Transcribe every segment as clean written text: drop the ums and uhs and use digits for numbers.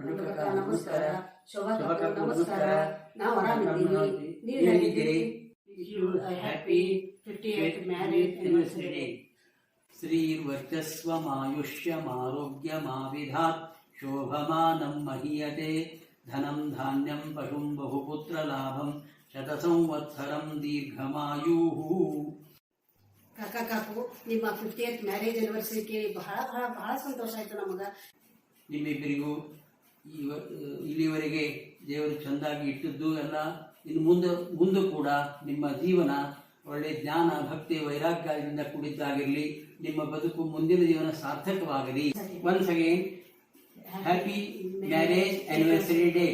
ಬಂಡುಕಾಕ ನಮಸ್ಕಾರ. ಶೋಭಾಕಾಕು ನಮಸ್ಕಾರ. ನಾವು ಆರಾಮಿದ್ದೀವಿ. ನೀವು ಹೇಗಿದ್ದೀರಿ? Happy 50th marriage anniversary day. श्रीर्वर्चस्वमायुष्यमारोग्यमाविधात् शोभमानं महीयते धनं धान्यं पशुं बहुपुत्रलाभं शतसंवत्सरं दीर्घमायुः. ಕಾಕು ನಿಮ್ಮ 50th ಮ್ಯಾರೇಜ್ ಆನಿವರ್ಸರಿಗೆ ಬಹಳ ಬಹಳ ಬಹಳ ಸಂತೋಷ ಆಯ್ತು ನಮಗ. ನಿಮ್ಮಿಬ್ಬರಿಗೂ ಇಲ್ಲಿವರೆಗೆ ದೇವರು ಚೆಂದಾಗಿ ಇಟ್ಟಿದ್ದು ಎಲ್ಲ ಇನ್ನು ಮುಂದೆ ಕೂಡ ನಿಮ್ಮ ಜೀವನ ಒಳ್ಳೆ ಜ್ಞಾನ ಭಕ್ತಿ ವೈರಾಗ್ಯದಿಂದ ಕೂಡಿದ್ದಾಗಿರಲಿ. ನಿಮ್ಮ ಬದುಕು ಮುಂದಿನ ಜೀವನ ಸಾರ್ಥಕವಾಗಲಿ. Once again happy marriage anniversary day.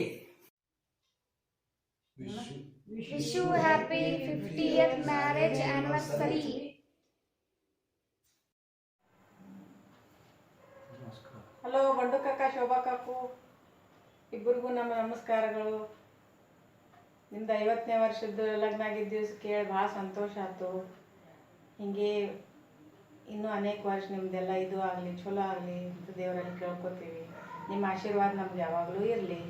Wish you happy 50th marriage anniversary. Hello Bandu ಕಾಕ, ಶೋಭಾ ಕಾಕು, ಇಬ್ಬರಿಗೂ ನಮ್ಮ ನಮಸ್ಕಾರಗಳು. ನಿಮ್ದು 50ನೇ ವರ್ಷದ ಲಗ್ನ ಆಗಿದ್ದ ದಿವಸ ಕೇಳಿ ಭಾಳ ಸಂತೋಷ ಆಯ್ತು. ಹಿಂಗೆ ಇನ್ನೂ ಅನೇಕ ವರ್ಷ ನಿಮ್ದೆಲ್ಲ ಇದು ಆಗಲಿ, ಚಲೋ ಆಗಲಿ ಅಂತ ದೇವರಲ್ಲಿ ಕೇಳ್ಕೊತೀವಿ. ನಿಮ್ಮ ಆಶೀರ್ವಾದ ನಮ್ಗೆ ಯಾವಾಗಲೂ ಇರಲಿ.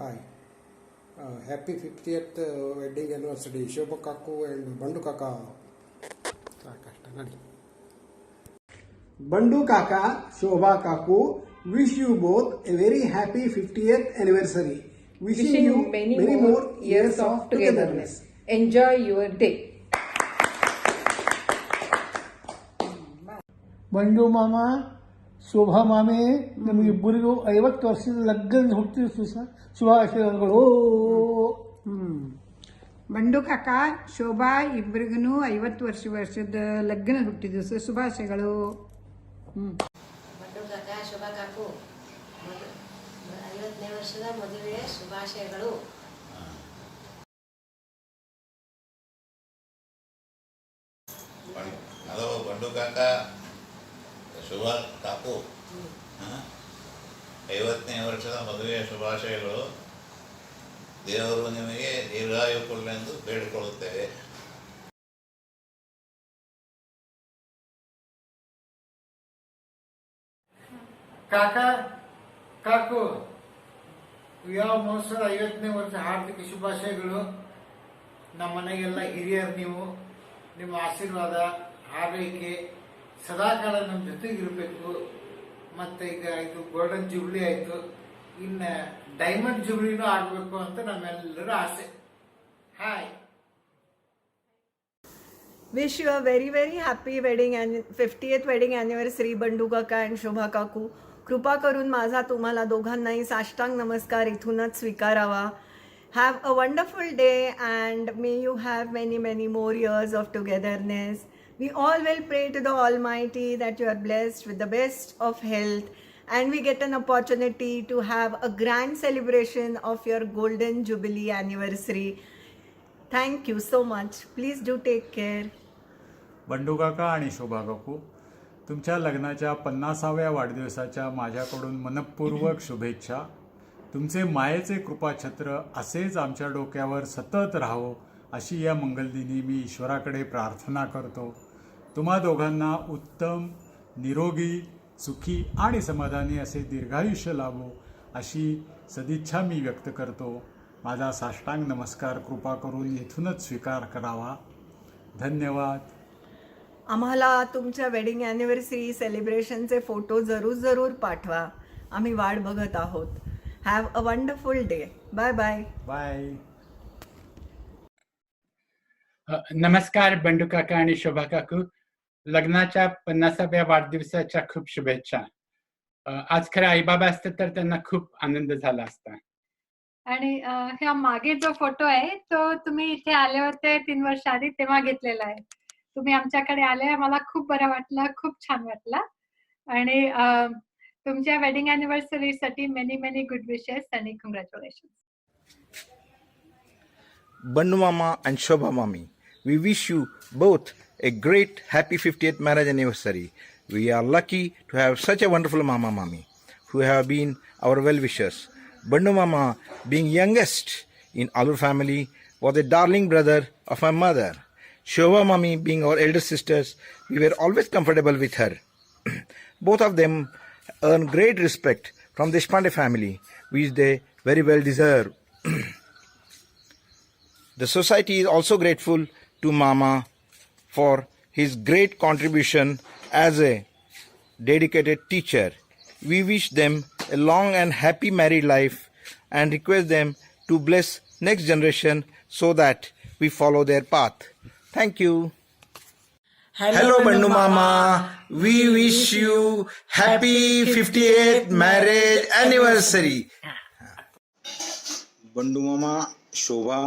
Hi, happy 50th wedding anniversary, Shobha Kaku and Bandu Kaka. Bandu Kaka, Shobha Kaku, wish you both a very happy 50th anniversary. Wishing you many more years of togetherness. Enjoy your day. ಬಂಡು ಮಾಮ, ಶೋಭಾ ಮಾಮೆ, ನಮಗಿಬ್ಬರಿಗೂ 50 ವರ್ಷದ ಲಗ್ನದ ಹುಟ್ಟಿದ ಶುಭಾಶಯಗಳು. ಬಂಡು ಕಾಕ, ಶೋಭಾ ಇಬ್ಬರಿಗೂ 50 ವರ್ಷದ ಲಗ್ನ ಹುಟ್ಟಿದ ಶುಭಾಶಯಗಳು. ಬಂಡು ಕಾಕ, ಶೋಭಾ ಕಾಕು 50ನೇ ವರ್ಷದ ಮದುವೆಯ ಶುಭಾಶಯಗಳು. ಹಲೋ ಬಂಡು ಕಾಕ, ಶೋಭಾ ಕಾಕು, 50ನೇ ವರ್ಷದ ಮದುವೆಯ ಶುಭಾಶಯಗಳು. ದೇವರು ನಿಮಗೆ ದೀರ್ಘಾಯು ಕೊಡಲೆಂದು ಬೇಡಿಕೊಳ್ಳುತ್ತೇವೆ. ಕಾಕಾ ಕಾಕು, ವಿವಾಹ ಮಹೋತ್ಸವ 50ನೇ ವರ್ಷ ಹಾರ್ದಿಕ ಶುಭಾಶಯಗಳು. ನಮ್ಮ ಮನೆಗೆಲ್ಲ ಹಿರಿಯರು ನೀವು, ನಿಮ್ಮ ಆಶೀರ್ವಾದ ಆರೈಕೆ ಸದಾಕಾಲ ನಮ್ಮ ಜೊತೆಗಿರಬೇಕು. ಮತ್ತು ಈಗ ಇದು ಗೋಲ್ಡನ್ ಜೂಬ್ಲಿ ಆಯಿತು, ಇನ್ನು ಡೈಮಂಡ್ ಜೂಬ್ಲಿನೂ ಆಗಬೇಕು ಅಂತ ನಮ್ಮೆಲ್ಲರ ಆಸೆ. Hi. Wish you a very very happy 50th wedding anniversary Bandu काका and शोभा काकू. कृपा करून माझा तुम्हाला दोघांनाही साष्टांग नमस्कार इथूनच स्वीकारावा. Have a wonderful day and may you have many many more years of togetherness. We all will pray to the Almighty that you are blessed with the best of health and we get an opportunity to have a grand celebration of your golden jubilee anniversary. Thank you so much. Please do take care. Bandu काका आणि शोभा काकू, तुमच्या लग्नाच्या 50व्या वाढदिवसाच्या माझ्याकडून मनपूर्वक शुभेच्छा. तुमचे मायेचे कृपाछत्र असेच आमच्या डोक्यावर सतत राहो अशी या मंगलदिनी मी ईश्वराकडे प्रार्थना करतो. तुम्हा दोघांना उत्तम, निरोगी, सुखी आणि समाधानी असे दीर्घायुष्य लाभो अशी सदिच्छा मी व्यक्त करतो. माझा साष्टांग नमस्कार कृपा करून इथूनच स्वीकार करावा. धन्यवाद. आम्हाला तुमच्या वेडिंग ॲनिव्हर्सरी सेलिब्रेशनचे फोटो जरूर पाठवा. आम्ही वाट बघत आहोत. Have a wonderful day. Bye bye. Bye. नमस्कार बंडू काका आणि शोभा काकू, लग्नाच्या 50व्या वाढदिवसाच्या खूप शुभेच्छा. आज खरं आईबाबा असते तर त्यांना खूप आनंद झाला असता. आणि ह्या मागे जो फोटो आहे तो तुम्ही इथे आले होते 3 वर्ष आधी, तेव्हा घेतलेला आहे. तुम्ही आमच्याकडे आले, मला खूप बरं वाटलं, खूप छान वाटलं. आणि तुमच्या वेडिंग अॅनिव्हर्सरी साठी मेनी मेनी गुड विशेस आणि congratulations. Bandu Mama and Shobha Mami, we wish you both a great happy 50th marriage anniversary. We are lucky to have such a wonderful Mama Mami who have been our well-wishers. Bandu Mama, being youngest in our family, was a darling brother of my mother. Shobha Mami being our elder sisters, we were always comfortable with her. Both of them earn great respect from the Deshpande family, which they very well deserve. The society is also grateful to Mama for his great contribution as a dedicated teacher. We wish them a long and happy married life and request them to bless next generation so that we follow their path. Thank you. Hello Bandu Mama, we wish you happy 58th marriage anniversary. Bandu मामा, शोभा,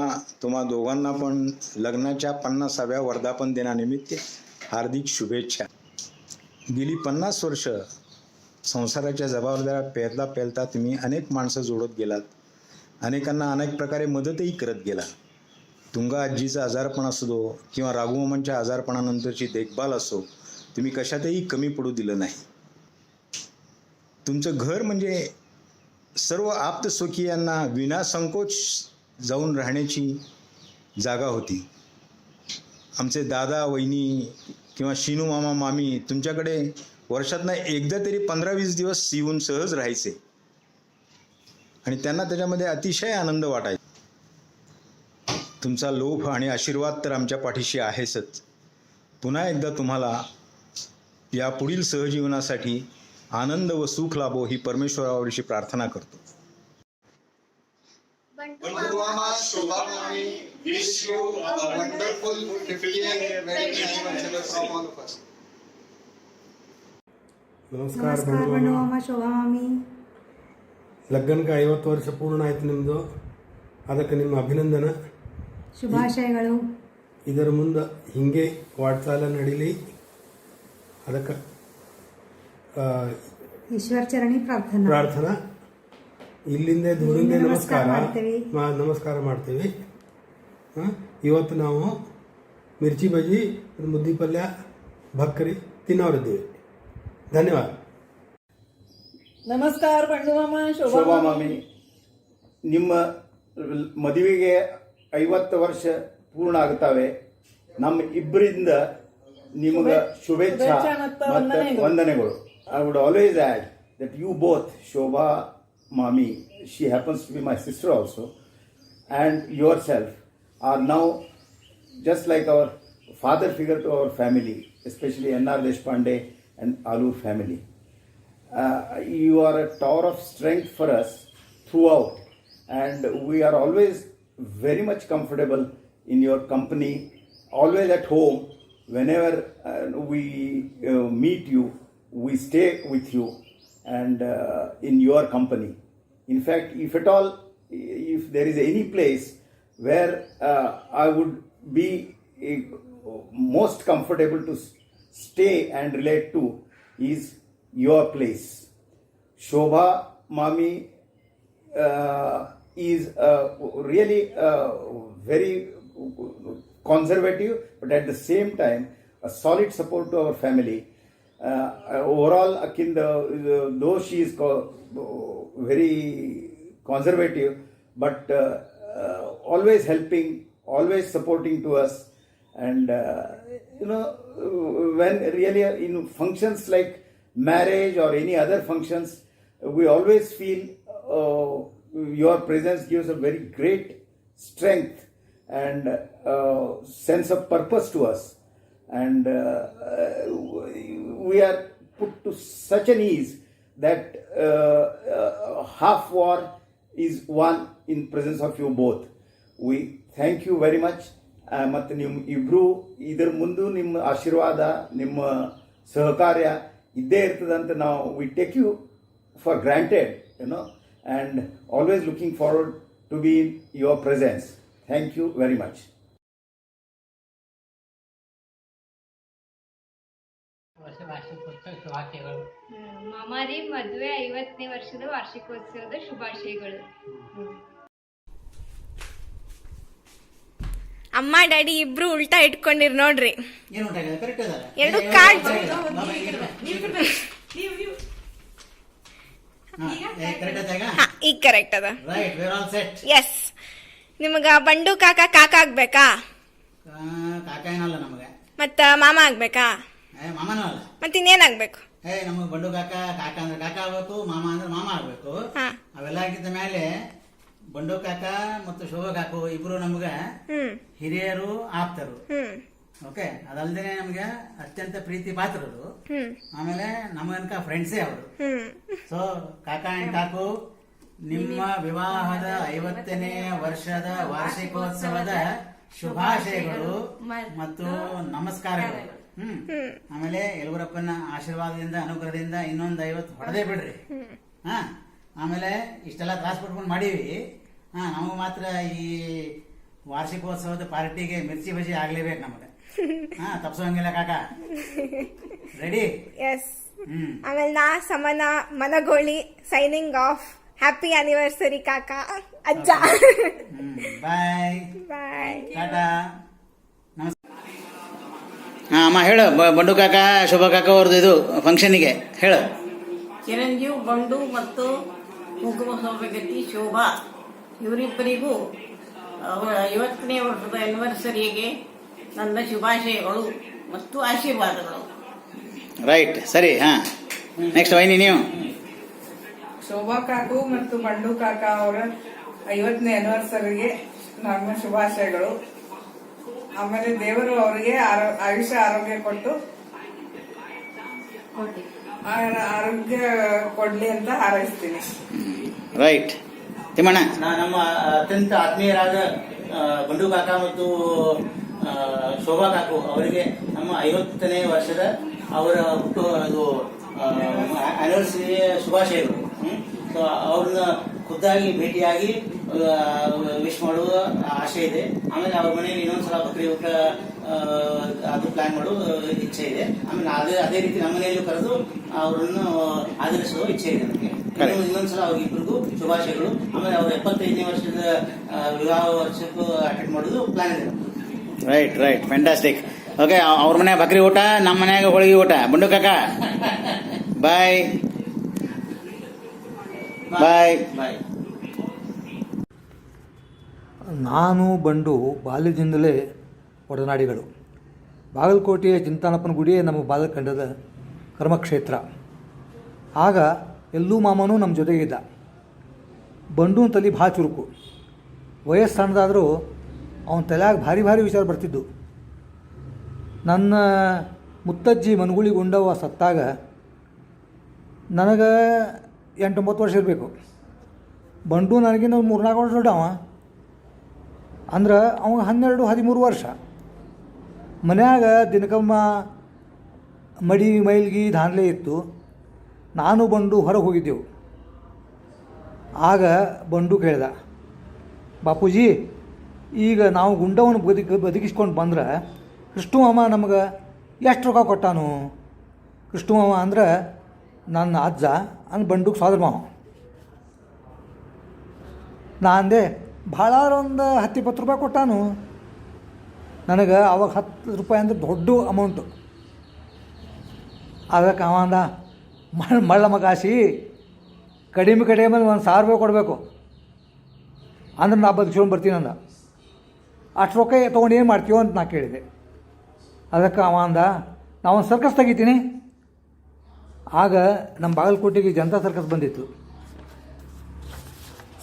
तुम्हा दोघांना पण लग्नाच्या 50व्या वर्धापन दिनानिमित्त हार्दिक शुभेच्छा. गेली 50 वर्ष संसाराच्या जबाबदाऱ्या पेलता पेलता तुम्ही अनेक माणसं जोडत गेलात. अनेकांना अनेक प्रकारे मदतही करत गेला. तुंगा आजीचा आजारपण असो दो किंवा राघुमामांच्या आजारपणानंतरची देखभाल असो, तुम्ही कशातही कमी पडू दिलं नाही. तुमचं घर म्हणजे सर्व आप्तसुखीयांना विनासंकोच जाऊन राहण्याची जागा होती. आमचे दादा वहिनी किंवा शिनू मामा मामी तुमच्याकडे वर्षातनं एकदा तरी 15-20 दिवस येऊन सहज राहायचे आणि त्यांना त्याच्यामध्ये अतिशय आनंद वाटायचा. तुमचा लोभ आणि आशीर्वाद तर आमच्या पाठीशी आहेच. पुन्हा एकदा तुम्हाला या पुढील सहजीवनासाठी आनंद व सुख लाभो ही परमेश्वरावरची प्रार्थना करतो. ನಮಸ್ಕಾರ ಬಂಡು ಮಾಮ ಶೋಭಾ ಮಾಮಿ. ಲಗ್ನಕ್ಕೆ 50 ವರ್ಷ ಪೂರ್ಣ ಆಯ್ತು ನಿಮ್ಮದು. ಅದಕ್ಕೆ ನಿಮ್ಮ ಅಭಿನಂದನ, ಶುಭಾಶಯಗಳು. ಇದರ ಮುಂದೆ ಹಿಂಗೆ ವಾಟ್ಸಾಲ ನಡೀಲಿ, ಅದಕ್ಕೆ ಈಶ್ವರ ಚರಣಿ ಪ್ರಾರ್ಥನಾ. ಇಲ್ಲಿಂದ ದೂರಿಂದ ನಮಸ್ಕಾರ ಮಾಡ್ತೀವಿ. ಇವತ್ತು ನಾವು ಮಿರ್ಚಿ ಬಜ್ಜಿ ಮುದ್ದಿ ಪಲ್ಯ ಭಕ್ಕರಿ ತಿನ್ನೋರಿದ್ದೀವಿ. ಧನ್ಯವಾದ. ನಮಸ್ಕಾರ ಬಂಡು ಮಾಮ, ಶೋಭಾ ಮಾಮಿ, ನಿಮ್ಮ ಮದುವೆಗೆ 50 ವರ್ಷ ಪೂರ್ಣ ಆಗ್ತಾವೆ. ನಮ್ಮ ಇಬ್ಬರಿಂದ ನಿಮಗೆ ಶುಭೇಚ್ಛಾ ಮತ್ತು ವಂದನೆಗಳು. I would always add that you both, Shobha Mami, she happens to be my sister also, and yourself are now just like our father figure to our family, especially N.R. Deshpande and Aloo family. You are a tower of strength for us throughout, and we are always very much comfortable in your company, always at home. Whenever we meet you, we stay with you and in your company. In fact, if at all, if there is any place where I would be most comfortable to stay and relate to, is your place. Shobha Mami is really very conservative, but at the same time a solid support to our family. Overall, though she is very conservative, but always helping, always supporting to us. And when really in functions like marriage or any other functions, we always feel your presence gives a very great strength and sense of purpose to us. And we are put to such an ease that half war is won in presence of you both. We thank you very much. ಮತ್ತು ನಿಮ್ಮ ಇಬ್ಬರು ಇದರ ಮುಂದೆ ನಿಮ್ಮ ಆಶೀರ್ವಾದ, ನಿಮ್ಮ ಸಹಕಾರ್ಯ ಇದ್ದೇ ಇರ್ತದಂತ ನಾವು we take you for granted, and always looking forward to be in your presence. Thank you very much. ಮಾಮಾರಿ ಮದುವೆ 50ನೇ ವರ್ಷದ ವಾರ್ಷಿಕೋತ್ಸವದ ಶುಭಾಶಯಗಳು. ಅಮ್ಮ ಡ್ಯಾಡಿ ಇಬ್ರು ಉಲ್ಟಾ ಇಟ್ಕೊಂಡಿರ್ ನೋಡ್ರಿ. ಎರಡು ಕಾರ್ಡ್ ಈಗ ಕರೆಕ್ಟ್ ಅದ. ಎಸ್, ನಿಮಗ ಬಂಡು ಕಾಕ ಆಗ್ಬೇಕಾ? ಕಾಕ ಏನಲ್ಲ ನಮಗೆ. ಮತ್ತ ಮಾಮ ಆಗ್ಬೇಕಾ? ಮಾಮನೂ ಅಲ್ಲ. ಮತ್ತೆ ಇನ್ನೇನಾಗ್ಬೇಕು? ನಮಗೆ ಬಂಡು ಕಾಕ, ಕಾಕ ಅಂದ್ರೆ ಕಾಕ ಆಗ್ಬೇಕು, ಮಾಮ ಅಂದ್ರೆ ಮಾಮ ಆಗ್ಬೇಕು. ಅವೆಲ್ಲ ಆಗಿದ್ದ ಮೇಲೆ ಬಂಡು ಕಾಕ ಮತ್ತು ಶೋಭಾ ಕಾಕು ಇಬ್ರು ನಮ್ಗ ಹಿರಿಯರು ಆಪ್ತರು. ಓಕೆ, ಅದಲ್ದೇನೆ ನಮ್ಗೆ ಅತ್ಯಂತ ಪ್ರೀತಿ ಪಾತ್ರರು. ಆಮೇಲೆ ನಮಗನಕ ಫ್ರೆಂಡ್ಸೇ ಅವರು. ಸೊ ಕಾಕ ಅಂಡ್ ಕಾಕು, ನಿಮ್ಮ ವಿವಾಹದ 50ನೇ ವರ್ಷದ ವಾರ್ಷಿಕೋತ್ಸವದ ಶುಭಾಶಯಗಳು ಮತ್ತು ನಮಸ್ಕಾರಗಳು. ಆಮೇಲೆ ಯಲಗುರಪ್ಪನ ಆಶೀರ್ವಾದದಿಂದ ಅನುಗ್ರಹದಿಂದ ಇನ್ನೊಂದು 50 ಹೊಡೆದೇ ಬಿಡ್ರಿ. ಆಮೇಲೆ ಇಷ್ಟೆಲ್ಲ ತ್ರಾಸ ಪಡ್ಕೊಂಡು ಮಾಡೀವಿ. ನಮಗೆ ಮಾತ್ರ ಈ ವಾರ್ಷಿಕೋತ್ಸವದ ಪಾರ್ಟಿಗೆ ಮಿರ್ಚಿ ಬಜಿ ಆಗ್ಲೇಬೇಕು ನಮಗೆ. ತಪ್ಸೋಂಗಿಲ್ಲ ಕಾಕ. ರೆಡಿ? ಎಸ್. ಆಮೇಲೆ ನಾ ಸಮನ ಮನಗೋಳಿ ಸೈನಿಂಗ್ ಆಫ್. ಹ್ಯಾಪಿ ಆನಿವರ್ಸರಿ ಕಾಕ, ಅಜ್ಜ. ಬಾಯ್ ಬಾಯ್. ಟಾಟಾ. ಅಮ್ಮ ಹೇಳು, ಬಂಡು ಕಾಕ ಶೋಭಾ ಕಾಕ ಅವ್ರದ್ದು ಇದು ಫಂಕ್ಷನ್ಗೆ ಹೇಳು. ಚಿರಂಜೀವ್ ಬಂಡು ಮತ್ತು ಕುಂಕುಮ ಸೌಭಾಗ್ಯತಿ ಶೋಭಾ ಇವರಿಬ್ಬರಿಗೂ ಅವರ 50ನೇ ವರ್ಷದ ಆನಿವರ್ಸರಿಗೆ ನನ್ನ ಶುಭಾಶಯಗಳು ಮತ್ತು ಆಶೀರ್ವಾದಗಳು. ರೈಟ್, ಸರಿ. ನೆಕ್ಸ್ಟ್ ವೈನಿ ನೀವು. ಶೋಭಾ ಕಾಕು ಮತ್ತು ಬಂಡು ಕಾಕ ಅವರ 50ನೇ ಆನಿವರ್ಸರಿಗೆ ನನ್ನ ಶುಭಾಶಯಗಳು. ಆಮೇಲೆ ದೇವರು ಅವರಿಗೆ ಆಯುಷ್ಯ ಆರೋಗ್ಯ ಕೊಟ್ಟು ಆರೋಗ್ಯ ಕೊಡ್ಲಿ ಅಂತ ಹಾರೈಸ್ತೀನಿ. ರೈಟ್. ತಿಮ್ಮಣ್ಣ. ನಮ್ಮ ಅತ್ಯಂತ ಆತ್ಮೀಯರಾದ ಬಂಡು ಕಾಕ ಮತ್ತು ಶೋಭಾ ಕಾಕು ಅವರಿಗೆ ನಮ್ಮ 50ನೇ ವರ್ಷದ ಅವರ ಹುಟ್ಟು ಇದು ಆನಿವರ್ಸರಿ ಶುಭಾಶಯಗಳು. ಸೊ ಅವ್ರನ್ನ ಖುದ್ದಾಗಿ ಭೇಟಿಯಾಗಿ ವಿಶ್ ಮಾಡುವ ಆಸೆ ಇದೆ. ಆಮೇಲೆ ಅವ್ರ ಮನೆಯಲ್ಲಿ ಇನ್ನೊಂದ್ಸಲ ಬಕ್ರಿ ಊಟ ಅದು ಪ್ಲಾನ್ ಮಾಡುವ ಇಚ್ಛೆ ಇದೆ. ಆಮೇಲೆ ಅದೇ ರೀತಿ ನಮ್ಮ ಮನೆಯಲ್ಲೂ ಕರೆದು ಅವರನ್ನು ಆಧರಿಸುವ ಇಚ್ಛೆ ಇದೆ ನಮಗೆ. ಇನ್ನೊಂದ್ಸಲ ಅವ್ರಿಗಿಬ್ಬರಿಗೂ ಶುಭಾಶಯಗಳು. ಆಮೇಲೆ ಅವ್ರ 75ನೇ ವರ್ಷದ ವಿವಾಹ ವರ್ಷಕ್ಕೂ ಅಟೆಂಡ್ ಮಾಡೋದು ಪ್ಲಾನ್ ಇದೆ. Right right, fantastic. ಓಕೆ, ಅವ್ರ ಮನೆ ಬಕ್ರಿ ಊಟ, ನಮ್ಮ ಮನ್ಯಾಗ ಹೋಳಿಗೆ ಊಟ. ಬಂಡು ಕಾಕ ಬಾಯ್ ಬಾಯ್ ಬಾಯ್. ನಾನು ಬಂಡು ಬಾಲ್ಯದಿಂದಲೇ ಒಡನಾಡಿಗಳು. ಬಾಗಲಕೋಟೆಯ ಚಿಂತಾನಪ್ಪನ ಗುಡಿಯೇ ನಮ್ಮ ಬಾಲಕಂಡದ ಕರ್ಮಕ್ಷೇತ್ರ. ಆಗ ಎಲ್ಲೂ ಮಾಮನೂ ನಮ್ಮ ಜೊತೆಗಿದ್ದ. ಬಂಡು ತಲೆ ಭಾಳ ಚುರುಕು. ವಯಸ್ಸು ಸಣ್ಣದಾದರೂ ಅವನ ತಲೆಯಾಗ ಭಾರಿ ಭಾರಿ ವಿಚಾರ ಬರ್ತಿದ್ದು. ನನ್ನ ಮುತ್ತಜ್ಜಿ ಮನಗುಳಿ ಗುಂಡವ್ವ ಸತ್ತಾಗ ನನಗೆ 8-9 ವರ್ಷ ಇರಬೇಕು. ಬಂಡು ನನಗಿಂತ 3-4 ವರ್ಷ ದೊಡ್ಡವ. ಅಂದ್ರೆ ಅವಾಗ 12-13 ವರ್ಷ. ಮನ್ಯಾಗ ದಿನಕಮ್ಮ ಮಡಿ ಮೈಲ್ಗಿ ಧಾನ್ಲೆ ಇತ್ತು. ನಾನು ಬಂಡು ಹೊರಗೆ ಹೋಗಿದ್ದೆವು. ಆಗ ಬಂಡು ಕೇಳ್ದ, ಬಾಪೂಜಿ, ಈಗ ನಾವು ಗುಂಡವನ್ನು ಬದುಕಿಸ್ಕೊಂಡು ಬಂದ್ರೆ ಕೃಷ್ಣ ಮಾಮ ನಮಗೆ ಎಷ್ಟು ರೊಕ್ಕ ಕೊಟ್ಟಾನು? ಕೃಷ್ಣ ಮಾಮ ಅಂದ್ರೆ ನನ್ನ ಅಜ್ಜ, ಅಂದ್ರೆ ಬಂಡುಗೆ ಸೋದರ ಮಾವ. ನಾ ಅಂದೆ, ಭಾಳ ಒಂದು 10-20 ರೂಪಾಯಿ ಕೊಟ್ಟಾನು. ನನಗೆ ಅವಾಗ 10 ರೂಪಾಯಿ ಅಂದ್ರೆ ದೊಡ್ಡ ಅಮೌಂಟು. ಅದಕ್ಕೆ ಅವ ಅಂದ, ಮಳ್ಳ ಮಗಾಸಿ ಕಡಿಮೆ ಮೇಲೆ 1000 ರೂಪಾಯಿ ಕೊಡಬೇಕು ಅಂದ್ರೆ ನಾ ಬದುಕಿಸ್ಕೊಂಡು ಬರ್ತೀನಿ ಅಂದ. ಅಷ್ಟು ರೊಕ್ಕ ತೊಗೊಂಡು ಏನು ಮಾಡ್ತೀವೋ ಅಂತ ನಾ ಕೇಳಿದೆ. ಅದಕ್ಕೆ ಅವ ಅಂದ, ನಾವೊಂದು ಸರ್ಕಸ್ ತೆಗಿತೀನಿ. ಆಗ ನಮ್ಮ ಬಾಗಲಕೋಟೆಗೆ ಜನತಾ ಸರ್ಕಸ್ ಬಂದಿತ್ತು.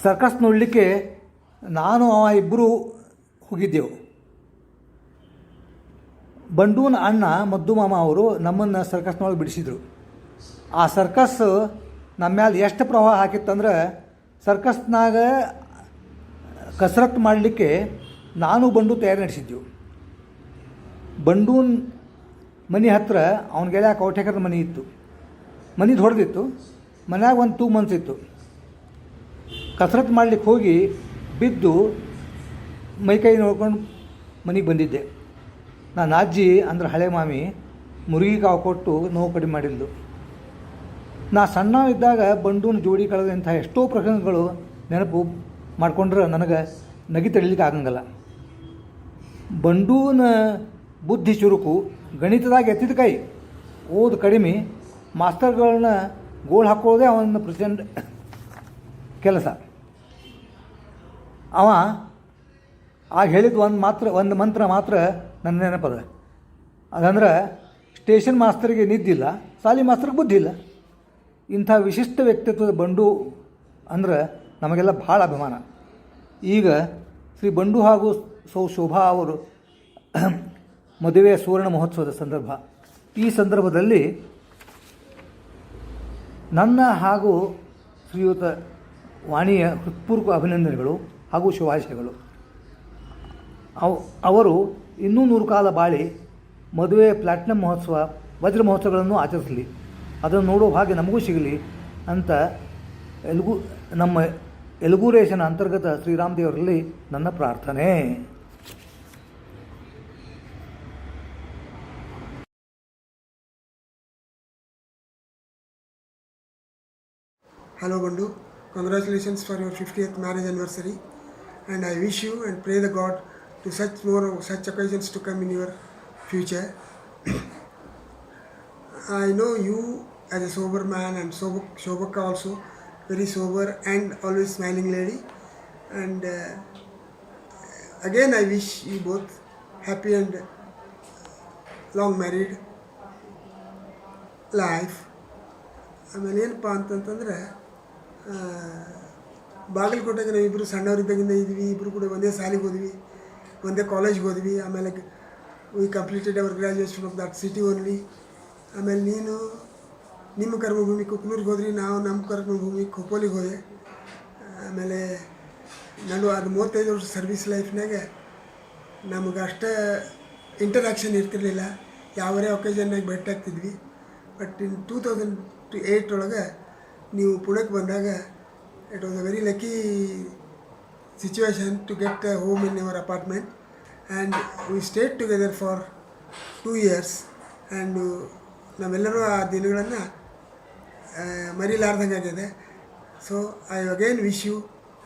ಸರ್ಕಸ್ ನೋಡಲಿಕ್ಕೆ ನಾನು ಅವ ಇಬ್ಬರು ಹೋಗಿದ್ದೆವು. ಬಂಡೂನ ಅಣ್ಣ ಮದ್ದು ಮಾಮ ಅವರು ನಮ್ಮನ್ನು ಸರ್ಕಸ್ನೊಳಗೆ ಬಿಡಿಸಿದರು. ಆ ಸರ್ಕಸ್ ನಮ್ಮ ಮ್ಯಾಲೆ ಎಷ್ಟು ಪ್ರವಾಹ ಹಾಕಿತ್ತಂದ್ರೆ, ಸರ್ಕಸ್ನಾಗ ಕಸರತ್ತು ಮಾಡಲಿಕ್ಕೆ ನಾನು ಬಂಡು ತಯಾರಿ ನಡೆಸಿದ್ದೆವು. ಬಂಡೂನ್ ಮನೆ ಹತ್ರ ಅವನ ಗೆಳೆಯ ಕೌಟೇಕರ ಮನೆ ಇತ್ತು. ಮನೆ ದೊಡ್ಡದಿತ್ತು. ಮನ್ಯಾಗ ಒಂದು 2 ಮಂತ್ಸ್ ಇತ್ತು. ಕಸರತ್ತು ಮಾಡ್ಲಿಕ್ಕೆ ಹೋಗಿ ಬಿದ್ದು ಮೈಕೈ ನೋಡ್ಕೊಂಡು ಮನೆಗೆ ಬಂದಿದ್ದೆ. ನಾನು ಅಜ್ಜಿ ಅಂದ್ರೆ ಹಳೆ ಮಾಮಿ ಮುರುಗಿ ಕಾವು ಕೊಟ್ಟು ನೋವು ಕಡಿಮೆ ಮಾಡಿದ್ದು. ನಾ ಸಣ್ಣ ಇದ್ದಾಗ ಬಂಡೂನ ಜೋಡಿ ಕಳೆದಂಥ ಎಷ್ಟೋ ಪ್ರಸಂಗಗಳು ನೆನಪು ಮಾಡಿಕೊಂಡ್ರೆ ನನಗೆ ನಗಿ ತಡಿಲಿಕ್ಕೆ ಆಗಂಗಿಲ್ಲ. ಬಂಡೂನ ಬುದ್ಧಿ ಚುರುಕು, ಗಣಿತದಾಗ ಎತ್ತಿದ ಕೈ, ಓದು ಕಡಿಮೆ, ಮಾಸ್ತರ್ಗಳನ್ನ ಗೋಳು ಹಾಕೊಳ್ಳೋದೇ ಅವನ ಪ್ರಚಂಡ ಕೆಲಸ. ಅವ ಆಗ ಹೇಳಿದ್ದು ಒಂದು ಮಂತ್ರ ಮಾತ್ರ ನನ್ನ ನೆನಪದ. ಅದಂದ್ರೆ ಸ್ಟೇಷನ್ ಮಾಸ್ತರಿಗೆ ನಿದ್ದಿಲ್ಲ, ಸಾಲಿ ಮಾಸ್ತರಿಗೆ ಬುದ್ಧಿ ಇಲ್ಲ. ಇಂಥ ವಿಶಿಷ್ಟ ವ್ಯಕ್ತಿತ್ವದ ಬಂಡು ಅಂದ್ರೆ ನಮಗೆಲ್ಲ ಭಾಳ ಅಭಿಮಾನ. ಈಗ ಶ್ರೀ ಬಂಡು ಹಾಗೂ ಶೋಭಾ ಅವರು ಮದುವೆಯ ಸುವರ್ಣ ಮಹೋತ್ಸವದ ಸಂದರ್ಭ. ಈ ಸಂದರ್ಭದಲ್ಲಿ ನನ್ನ ಹಾಗೂ ಶ್ರೀಯುತ ವಾಣಿಯ ಹೃತ್ಪೂರ್ವಕ ಅಭಿನಂದನೆಗಳು ಹಾಗೂ ಶುಭಾಶಯಗಳು. ಅವರು ಇನ್ನೂ 100 ಕಾಲ ಬಾಳಿ ಮದುವೆ ಪ್ಲಾಟಿನಮ್ ಮಹೋತ್ಸವ ವಜ್ರ ಮಹೋತ್ಸವಗಳನ್ನು ಆಚರಿಸಲಿ, ಅದನ್ನು ನೋಡೋ ಹಾಗೆ ನಮಗೂ ಸಿಗಲಿ ಅಂತ ನಮ್ಮ ಎಲುಗೂರೇಶನ ಅಂತರ್ಗತ ಶ್ರೀರಾಮ್ ದೇವರಲ್ಲಿ ನನ್ನ ಪ್ರಾರ್ಥನೆ. Hello Bandu, congratulations for your 50th marriage anniversary, and I wish you and pray the God to such occasions to come in your future. I know you as a sober man, and Shobhaka also very sober and always smiling lady, and again I wish you both happy and long married life. ಆಮೇಲೆ ಏನಪ್ಪ ಅಂತಂತಂದರೆ ಬಾಗಲಕೋಟೆಗೆ ನಾವು ಇಬ್ಬರು ಸಣ್ಣವರಿದ್ದಾಗಿಂದ ಇದ್ವಿ, ಇಬ್ಬರು ಕೂಡ ಒಂದೇ ಶಾಲೆಗೆ ಹೋದ್ವಿ, ಒಂದೇ ಕಾಲೇಜ್ಗೆ ಹೋದ್ವಿ. ಆಮೇಲೆ we completed our graduation of that city only. ಆಮೇಲೆ ನೀನು ನಿಮ್ಮ ಕರ್ಮಭೂಮಿ ಕುಕ್ನೂರಿಗೆ ಹೋದ್ರಿ, ನಾವು ನಮ್ಮ ಕರ್ಮಭೂಮಿ ಕೊಪ್ಪಲಿಗೆ ಹೋದೆ. ಆಮೇಲೆ ನಾನು ಅದು 35 ವರ್ಷ ಸರ್ವಿಸ್ ಲೈಫ್ನಾಗ ನಮಗೆ ಅಷ್ಟೇ ಇಂಟರಾಕ್ಷನ್ ಇರ್ತಿರ್ಲಿಲ್ಲ, ಯಾವರೇ ಒಕೇಜನ್ನಾಗ ಭೇಟಿ ಆಗ್ತಿದ್ವಿ. ಬಟ್ ಇನ್ 2008 ಒಳಗೆ ನೀವು ಪುಣೆಗೆ ಬಂದಾಗ it was a very lucky situation to get a home in your apartment, and we stayed together for 2 years. And ನಾವೆಲ್ಲರೂ ಆ ದಿನಗಳನ್ನು ಮರಿಲಾರ್ದಂಗೆ ಆಗಿದೆ. So I again wish you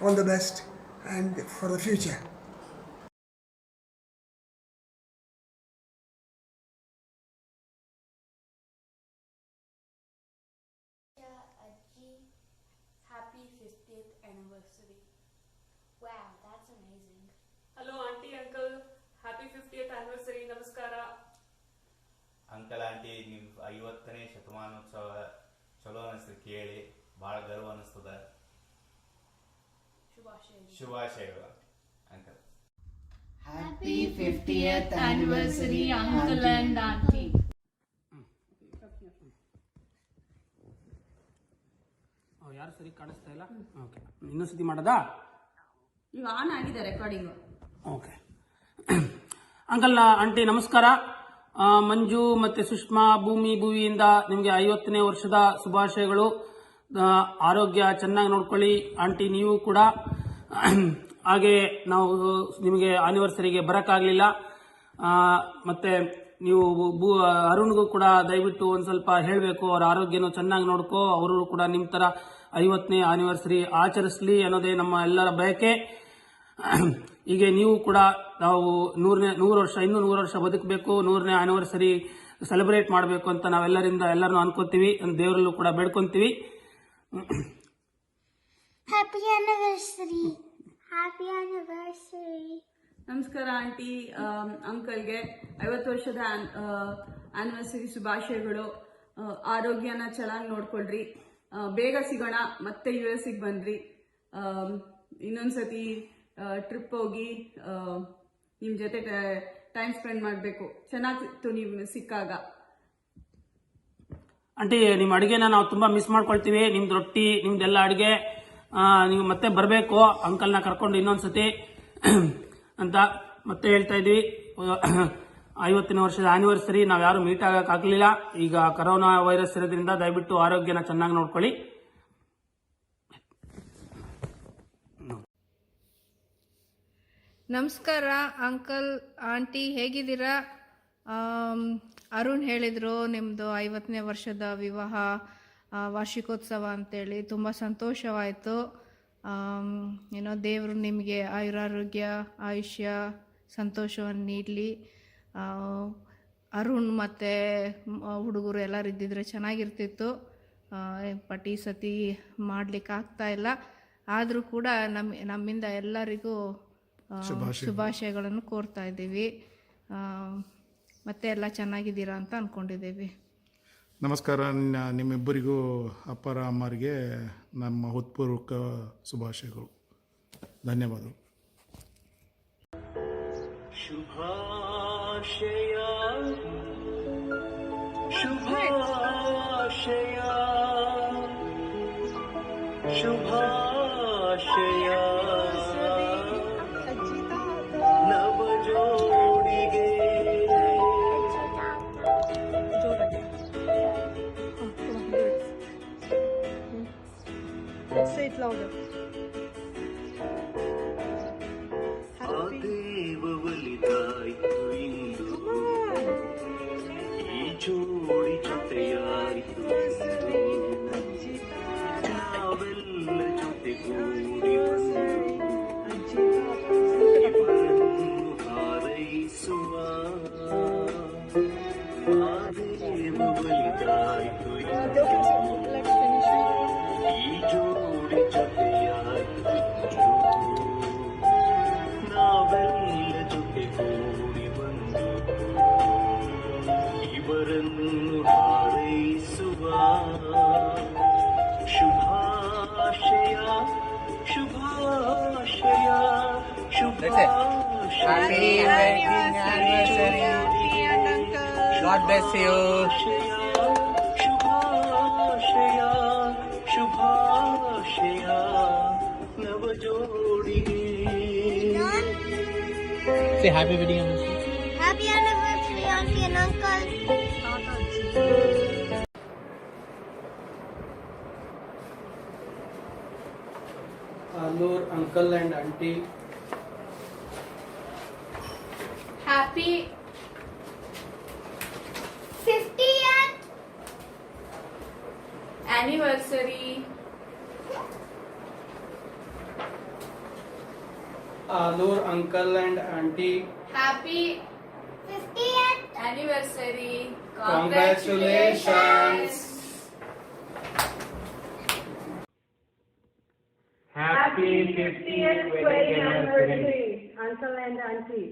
all the best and for the future. Happy 50th anniversary. Wow, that's amazing. Hello auntie, uncle. Happy 50th anniversary. ನಮಸ್ಕಾರ. Uncle aunty ನೀವು 50ನೇ ಶತಮಾನೋತ್ಸವ ಚಲೋ ಅನಿಸ್ತು ಕೇಳಿ, ಭಾಳ ಗರ್ವ ಅನಿಸ್ತದ. ಶುಭಾಶಯಗಳು uncle. Happy 50th anniversary, uncle and auntie. ಯಾರು ಸರಿ ಕಾಣಿಸ್ತಾ ಇಲ್ಲ. ಓಕೆ, ಇನ್ನೂ ಸತಿ ಮಾಡೋದಾ? ಈಗ ಆನ್ ಆಗಿದೆ ರೆಕಾರ್ಡಿಂಗ್. ಓಕೆ. ಅಂಕಲ್ ಆಂಟಿ ನಮಸ್ಕಾರ. ಮಂಜು ಮತ್ತೆ ಸುಷ್ಮಾ ಭೂವಿಯಿಂದ ನಿಮಗೆ 50ನೇ ವರ್ಷದ ಶುಭಾಶಯಗಳು. ಆರೋಗ್ಯ ಚೆನ್ನಾಗಿ ನೋಡ್ಕೊಳ್ಳಿ ಆಂಟಿ, ನೀವು ಕೂಡ. ಹಾಗೆ ನಾವು ನಿಮಗೆ ಆನಿವರ್ಸರಿಗೆ ಬರೋಕ್ಕಾಗಲಿಲ್ಲ, ಮತ್ತೆ ನೀವು ಅರುಣ್ಗೂ ಕೂಡ ದಯವಿಟ್ಟು ಒಂದು ಸ್ವಲ್ಪ ಹೇಳಬೇಕು, ಅವ್ರ ಆರೋಗ್ಯನೂ ಚೆನ್ನಾಗಿ ನೋಡ್ಕೋ, ಅವರು ಕೂಡ ನಿಮ್ಮ ಥರ 50ನೇ ಆನಿವರ್ಸರಿ ಆಚರಿಸಲಿ ಅನ್ನೋದೇ ನಮ್ಮ ಎಲ್ಲರ ಬಯಕೆ. ಹೀಗೆ ನೀವು ಕೂಡ ನಾವು 100 ವರ್ಷ ಇನ್ನೂ 100 ವರ್ಷ ಬದುಕಬೇಕು, 100ನೇ ಆನಿವರ್ಸರಿ ಸೆಲೆಬ್ರೇಟ್ ಮಾಡಬೇಕು ಅಂತ ಎಲ್ಲರನ್ನೂ ಅನ್ಕೋತೀವಿ, ದೇವರಲ್ಲೂ ಕೂಡ ಬೇಡ್ಕೊಂತೀವಿ. Happy anniversary. Happy anniversary. ನಮಸ್ಕಾರ ಆಂಟಿ, ಅಂಕಲ್ಗೆ 50 ವರ್ಷದ ಆನಿವರ್ಸರಿ ಶುಭಾಶಯಗಳು. ಆರೋಗ್ಯನ ಚೆನ್ನಾಗಿ ನೋಡ್ಕೊಳ್ರಿ, ಬೇಗ ಸಿಗೋಣ. ಮತ್ತೆ US ಗೆ ಬನ್ರಿ, ಇನ್ನೊಂದ್ಸತಿ ಟ್ರಿಪ್ ಹೋಗಿ ನಿಮ್ಮ ಜೊತೆ ಟೈಮ್ ಸ್ಪೆಂಡ್ ಮಾಡಬೇಕು. ಚೆನ್ನಾಗಿತ್ತು ನೀವು ಸಿಕ್ಕಾಗ. ಆಂಟಿ, ನಿಮ್ಮ ಅಡುಗೆನ ನಾವು ತುಂಬ ಮಿಸ್ ಮಾಡ್ಕೊಳ್ತೀವಿ. ನಿಮ್ದು ರೊಟ್ಟಿ, ನಿಮ್ದೆಲ್ಲ ಅಡುಗೆ ನೀವು ಮತ್ತೆ ಬರಬೇಕು ಅಂಕಲ್ನ ಕರ್ಕೊಂಡು ಇನ್ನೊಂದ್ಸತಿ ಅಂತ ಮತ್ತೆ ಹೇಳ್ತಾ ಇದ್ವಿ. 50ನೇ ವರ್ಷದ ಆನಿವರ್ಸರಿ ನಾವು ಯಾರು ಮೀಟ್ ಆಗಕ್ಕಾಗಲಿಲ್ಲ. ಈಗ ಕರೋನಾ ವೈರಸ್ ಇರೋದ್ರಿಂದ ದಯವಿಟ್ಟು ಆರೋಗ್ಯನ ಚೆನ್ನಾಗಿ ನೋಡ್ಕೊಳ್ಳಿ. ನಮಸ್ಕಾರ ಅಂಕಲ್ ಆಂಟಿ, ಹೇಗಿದ್ದೀರಾ? ಅರುಣ್ ಹೇಳಿದರು ನಿಮ್ಮದು 50ನೇ ವರ್ಷದ ವಿವಾಹ ವಾರ್ಷಿಕೋತ್ಸವ ಅಂತೇಳಿ. ತುಂಬ ಸಂತೋಷವಾಯಿತು. ದೇವರು ನಿಮಗೆ ಆಯುರಾರೋಗ್ಯ, ಆಯುಷ್ಯ, ಸಂತೋಷವನ್ನು ನೀಡಲಿ. ಅರುಣ್ ಮತ್ತು ಹುಡುಗರು ಎಲ್ಲರೂ ಇದ್ದಿದ್ರೆ ಚೆನ್ನಾಗಿರ್ತಿತ್ತು. ಬಟ್ ಈ ಸತಿ ಮಾಡಲಿಕ್ಕೆ ಆಗ್ತಾಯಿಲ್ಲ. ಆದರೂ ಕೂಡ ನಮ್ಮಿಂದ ಎಲ್ಲರಿಗೂ ಶುಭಾಶಯಗಳನ್ನು ಕೋರ್ತಾ ಇದ್ದೀವಿ. ಮತ್ತೆ ಎಲ್ಲ ಚೆನ್ನಾಗಿದ್ದೀರಾ ಅಂತ ಅಂದ್ಕೊಂಡಿದ್ದೀವಿ. ನಮಸ್ಕಾರ. ನಿಮ್ಮಿಬ್ಬರಿಗೂ ಅಪ್ಪರ ಅಮ್ಮರಿಗೆ ನಮ್ಮ ಹೃತ್ಪೂರ್ವಕ ಶುಭಾಶಯಗಳು. ಧನ್ಯವಾದಗಳು. ಶುಭಾಶಯ ಶುಭಾಶಯ ಶುಭಾಶಯ ನವ ಜೋಡಿಗೆ Say it louder. ಆದೇವ ಒಲಿದಾಯ್ತು ಇಂದು ಈ ಜೋಡಿ ಜೊತೆಯಾಯಿತು ನಾವೆಲ್ಲ ಜೊತೆಗೂಡಿ ಬಂದು ಇವರನ್ನು ಹಾರೈಸುವ ಆದೇವ ಒಲಿದಾಯ್ತು ಇಂದು ಈ ಜೋಡಿ ಜೊತೆಯಾಯಿತು ನಾವೆಲ್ಲ ಜೊತೆಗೂಡಿ ಬಂದು ಇವರನ್ನು ಹಾರೈಸುವ ಶುಭಾಶಯ ಶುಭಾಶಯ ಶುಭಾಶಯ ಶುಭಾಶಯ ಶುಭಾಶಯ ನವ ಜೋಡಿಗೆ. Say happy wedding anniversary. Happy anniversary, auntie and uncle. Noor, uncle and auntie. Happy 50th anniversary. Noor, uncle and auntie. Happy 50th anniversary. Congratulations. Happy 50th wedding anniversary, uncle and auntie.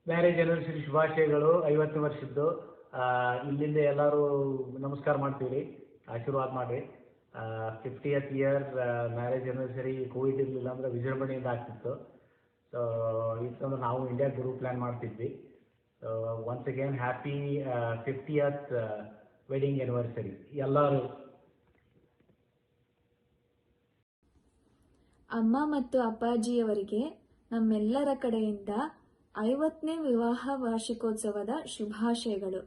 Marriage anniversary ಶುಭಾಶಯಗಳು. 50 ವರ್ಷದ್ದು. ಇಲ್ಲಿಂದ ಎಲ್ಲರೂ ನಮಸ್ಕಾರ ಮಾಡ್ತೀವಿ, ಆಶೀರ್ವಾದ ಮಾಡಿರಿ. 50th year marriage anniversary Covid ಇರಲಿಲ್ಲ ಅಂದರೆ ವಿಜೃಂಭಣೆಯಿಂದ ಆಗ್ತಿತ್ತು. ಸೊ ಇತ್ತಂದ್ರೆ ನಾವು ಇಂಡಿಯಾ ಗುರು ಪ್ಲ್ಯಾನ್ ಮಾಡ್ತಿದ್ವಿ. So once again happy 50th wedding anniversary ಎಲ್ಲರೂ. ಅಮ್ಮ ಮತ್ತು ಅಪ್ಪಾಜಿಯವರಿಗೆ ನಮ್ಮೆಲ್ಲರ ಕಡೆಯಿಂದ 50ನೇ ವಿವಾಹ ವಾರ್ಷಿಕೋತ್ಸವದ ಶುಭಾಶಯಗಳು.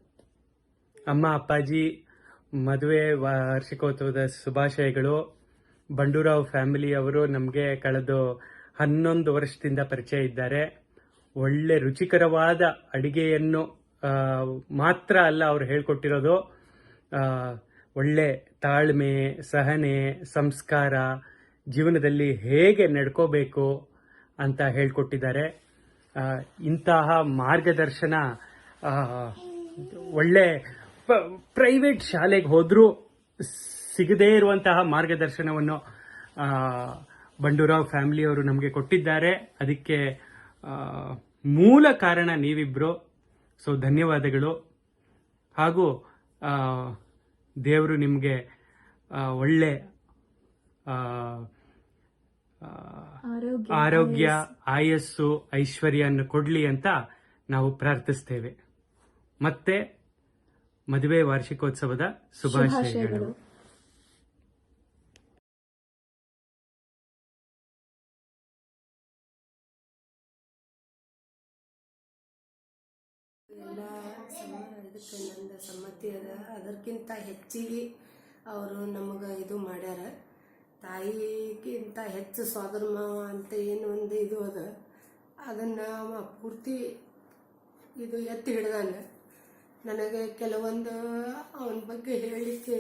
ಅಮ್ಮ ಅಪ್ಪಾಜಿ ಮದುವೆ ವಾರ್ಷಿಕೋತ್ಸವದ ಶುಭಾಶಯಗಳು. ಬಂಡೂರಾವ್ ಫ್ಯಾಮಿಲಿ ಅವರು ನಮಗೆ ಕಳೆದ 11 ವರ್ಷದಿಂದ ಪರಿಚಯ ಇದ್ದಾರೆ. ಒಳ್ಳೆ ರುಚಿಕರವಾದ ಅಡಿಗೆಯನ್ನು ಮಾತ್ರ ಅಲ್ಲ ಅವರು ಹೇಳ್ಕೊಟ್ಟಿರೋದು, ಒಳ್ಳೆ ತಾಳ್ಮೆ, ಸಹನೆ, ಸಂಸ್ಕಾರ, ಜೀವನದಲ್ಲಿ ಹೇಗೆ ನಡ್ಕೋಬೇಕು ಅಂತ ಹೇಳ್ಕೊಟ್ಟಿದ್ದಾರೆ. ಇಂತಹ ಮಾರ್ಗದರ್ಶನ ಒಳ್ಳೆ ಪ್ರೈವೇಟ್ ಶಾಲೆಗೆ ಹೋದರೂ ಸಿಗದೇ ಇರುವಂತಹ ಮಾರ್ಗದರ್ಶನವನ್ನು ಬಂಡೂರಾವ್ ಫ್ಯಾಮಿಲಿಯವರು ನಮಗೆ ಕೊಟ್ಟಿದ್ದಾರೆ. ಅದಕ್ಕೆ ಮೂಲ ಕಾರಣ ನೀವಿಬ್ರು. ಸೊ ಧನ್ಯವಾದಗಳು. ಹಾಗೂ ದೇವರು ನಿಮಗೆ ಒಳ್ಳೆ ಆರೋಗ್ಯ, ಆಯಸ್ಸು, ಐಶ್ವರ್ಯವನ್ನು ಕೊಡ್ಲಿ ಅಂತ ನಾವು ಪ್ರಾರ್ಥಿಸ್ತೇವೆ. ಮತ್ತೆ ಮದುವೆ ವಾರ್ಷಿಕೋತ್ಸವದ ಶುಭಾಶಯಗಳು. ಎಲ್ಲ ಇದಕ್ಕೆ ನಂದು ಸಮ್ಮತಿ ಅದ. ಅದಕ್ಕಿಂತ ಹೆಚ್ಚಿಗೆ ಅವರು ನಮಗೆ ಇದು ಮಾಡ್ಯಾರ. ತಾಯಿಗಿಂತ ಹೆಚ್ಚು ಸೋದರ ಮಾವ ಅಂತ ಏನು ಒಂದು ಇದು ಅದ, ಅದನ್ನು ಪೂರ್ತಿ ಇದು ಎತ್ತಿ ಹಿಡ್ದಾನ. ನನಗೆ ಕೆಲವೊಂದು ಅವನ ಬಗ್ಗೆ ಹೇಳಲಿಕ್ಕೆ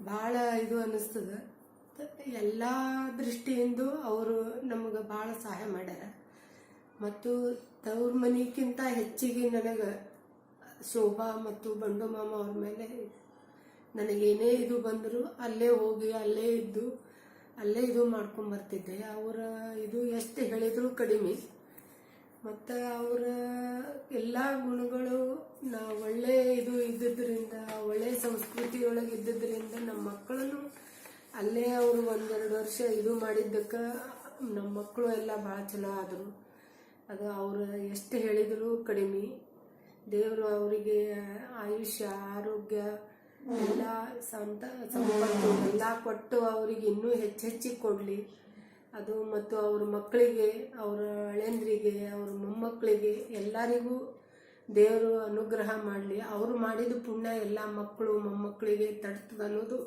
ಭಾಳ ಇದು ಅನ್ನಿಸ್ತದೆ. ಎಲ್ಲ ದೃಷ್ಟಿಯಿಂದ ಅವರು ನಮಗೆ ಭಾಳ ಸಹಾಯ ಮಾಡ್ಯಾರ. ಮತ್ತು ತವ್ರ ಮನೆಗಿಂತ ಹೆಚ್ಚಿಗೆ ನನಗೆ ಶೋಭಾ ಮತ್ತು ಬಂಡು ಮಾಮ ಅವ್ರ ಮೇಲೆ ನನಗೇನೇ ಇದು ಬಂದರೂ ಅಲ್ಲೇ ಹೋಗಿ ಅಲ್ಲೇ ಇದ್ದು ಅಲ್ಲೇ ಇದು ಮಾಡ್ಕೊಂಬರ್ತಿದ್ದೆ. ಅವರ ಇದು ಎಷ್ಟು ಹೇಳಿದರೂ ಕಡಿಮೆ. ಮತ್ತು ಅವರ ಎಲ್ಲ ಗುಣಗಳು ಒಳ್ಳೆ ಇದು ಇದ್ದಿದ್ದರಿಂದ, ಒಳ್ಳೆ ಸಂಸ್ಕೃತಿಯೊಳಗೆ ಇದ್ದಿದ್ದರಿಂದ ನಮ್ಮ ಮಕ್ಕಳನ್ನು ಅಲ್ಲೇ ಅವರು 1-2 ವರ್ಷ ಇದು ಮಾಡಿದ್ದಕ್ಕೆ ನಮ್ಮ ಮಕ್ಕಳು ಎಲ್ಲ ಭಾಳ ಚಲೋ ಆದರು. ಅದು ಅವರು ಎಷ್ಟು ಹೇಳಿದರೂ ಕಡಿಮೆ. ದೇವರು ಅವರಿಗೆ ಆಯುಷ್ಯ, ಆರೋಗ್ಯ ಎಲ್ಲ ಸಂಪತ್ತು ಎಲ್ಲ ಕೊಟ್ಟು ಅವರಿಗೆ ಇನ್ನೂ ಹೆಚ್ಚಿಗೆ ಕೊಡಲಿ. ಅದು ಮತ್ತು ಅವ್ರ ಮಕ್ಕಳಿಗೆ, ಅವರ ಅಳೆಯಂದ್ರಿಗೆ, ಅವ್ರ ಮೊಮ್ಮಕ್ಕಳಿಗೆ ಎಲ್ಲರಿಗೂ ದೇವರು ಅನುಗ್ರಹ ಮಾಡಲಿ. ಅವರು ಮಾಡಿದ ಪುಣ್ಯ ಎಲ್ಲ ಮಕ್ಕಳು ಮೊಮ್ಮಕ್ಕಳಿಗೆ ತಡ್ತದೆ ಅನ್ನೋದು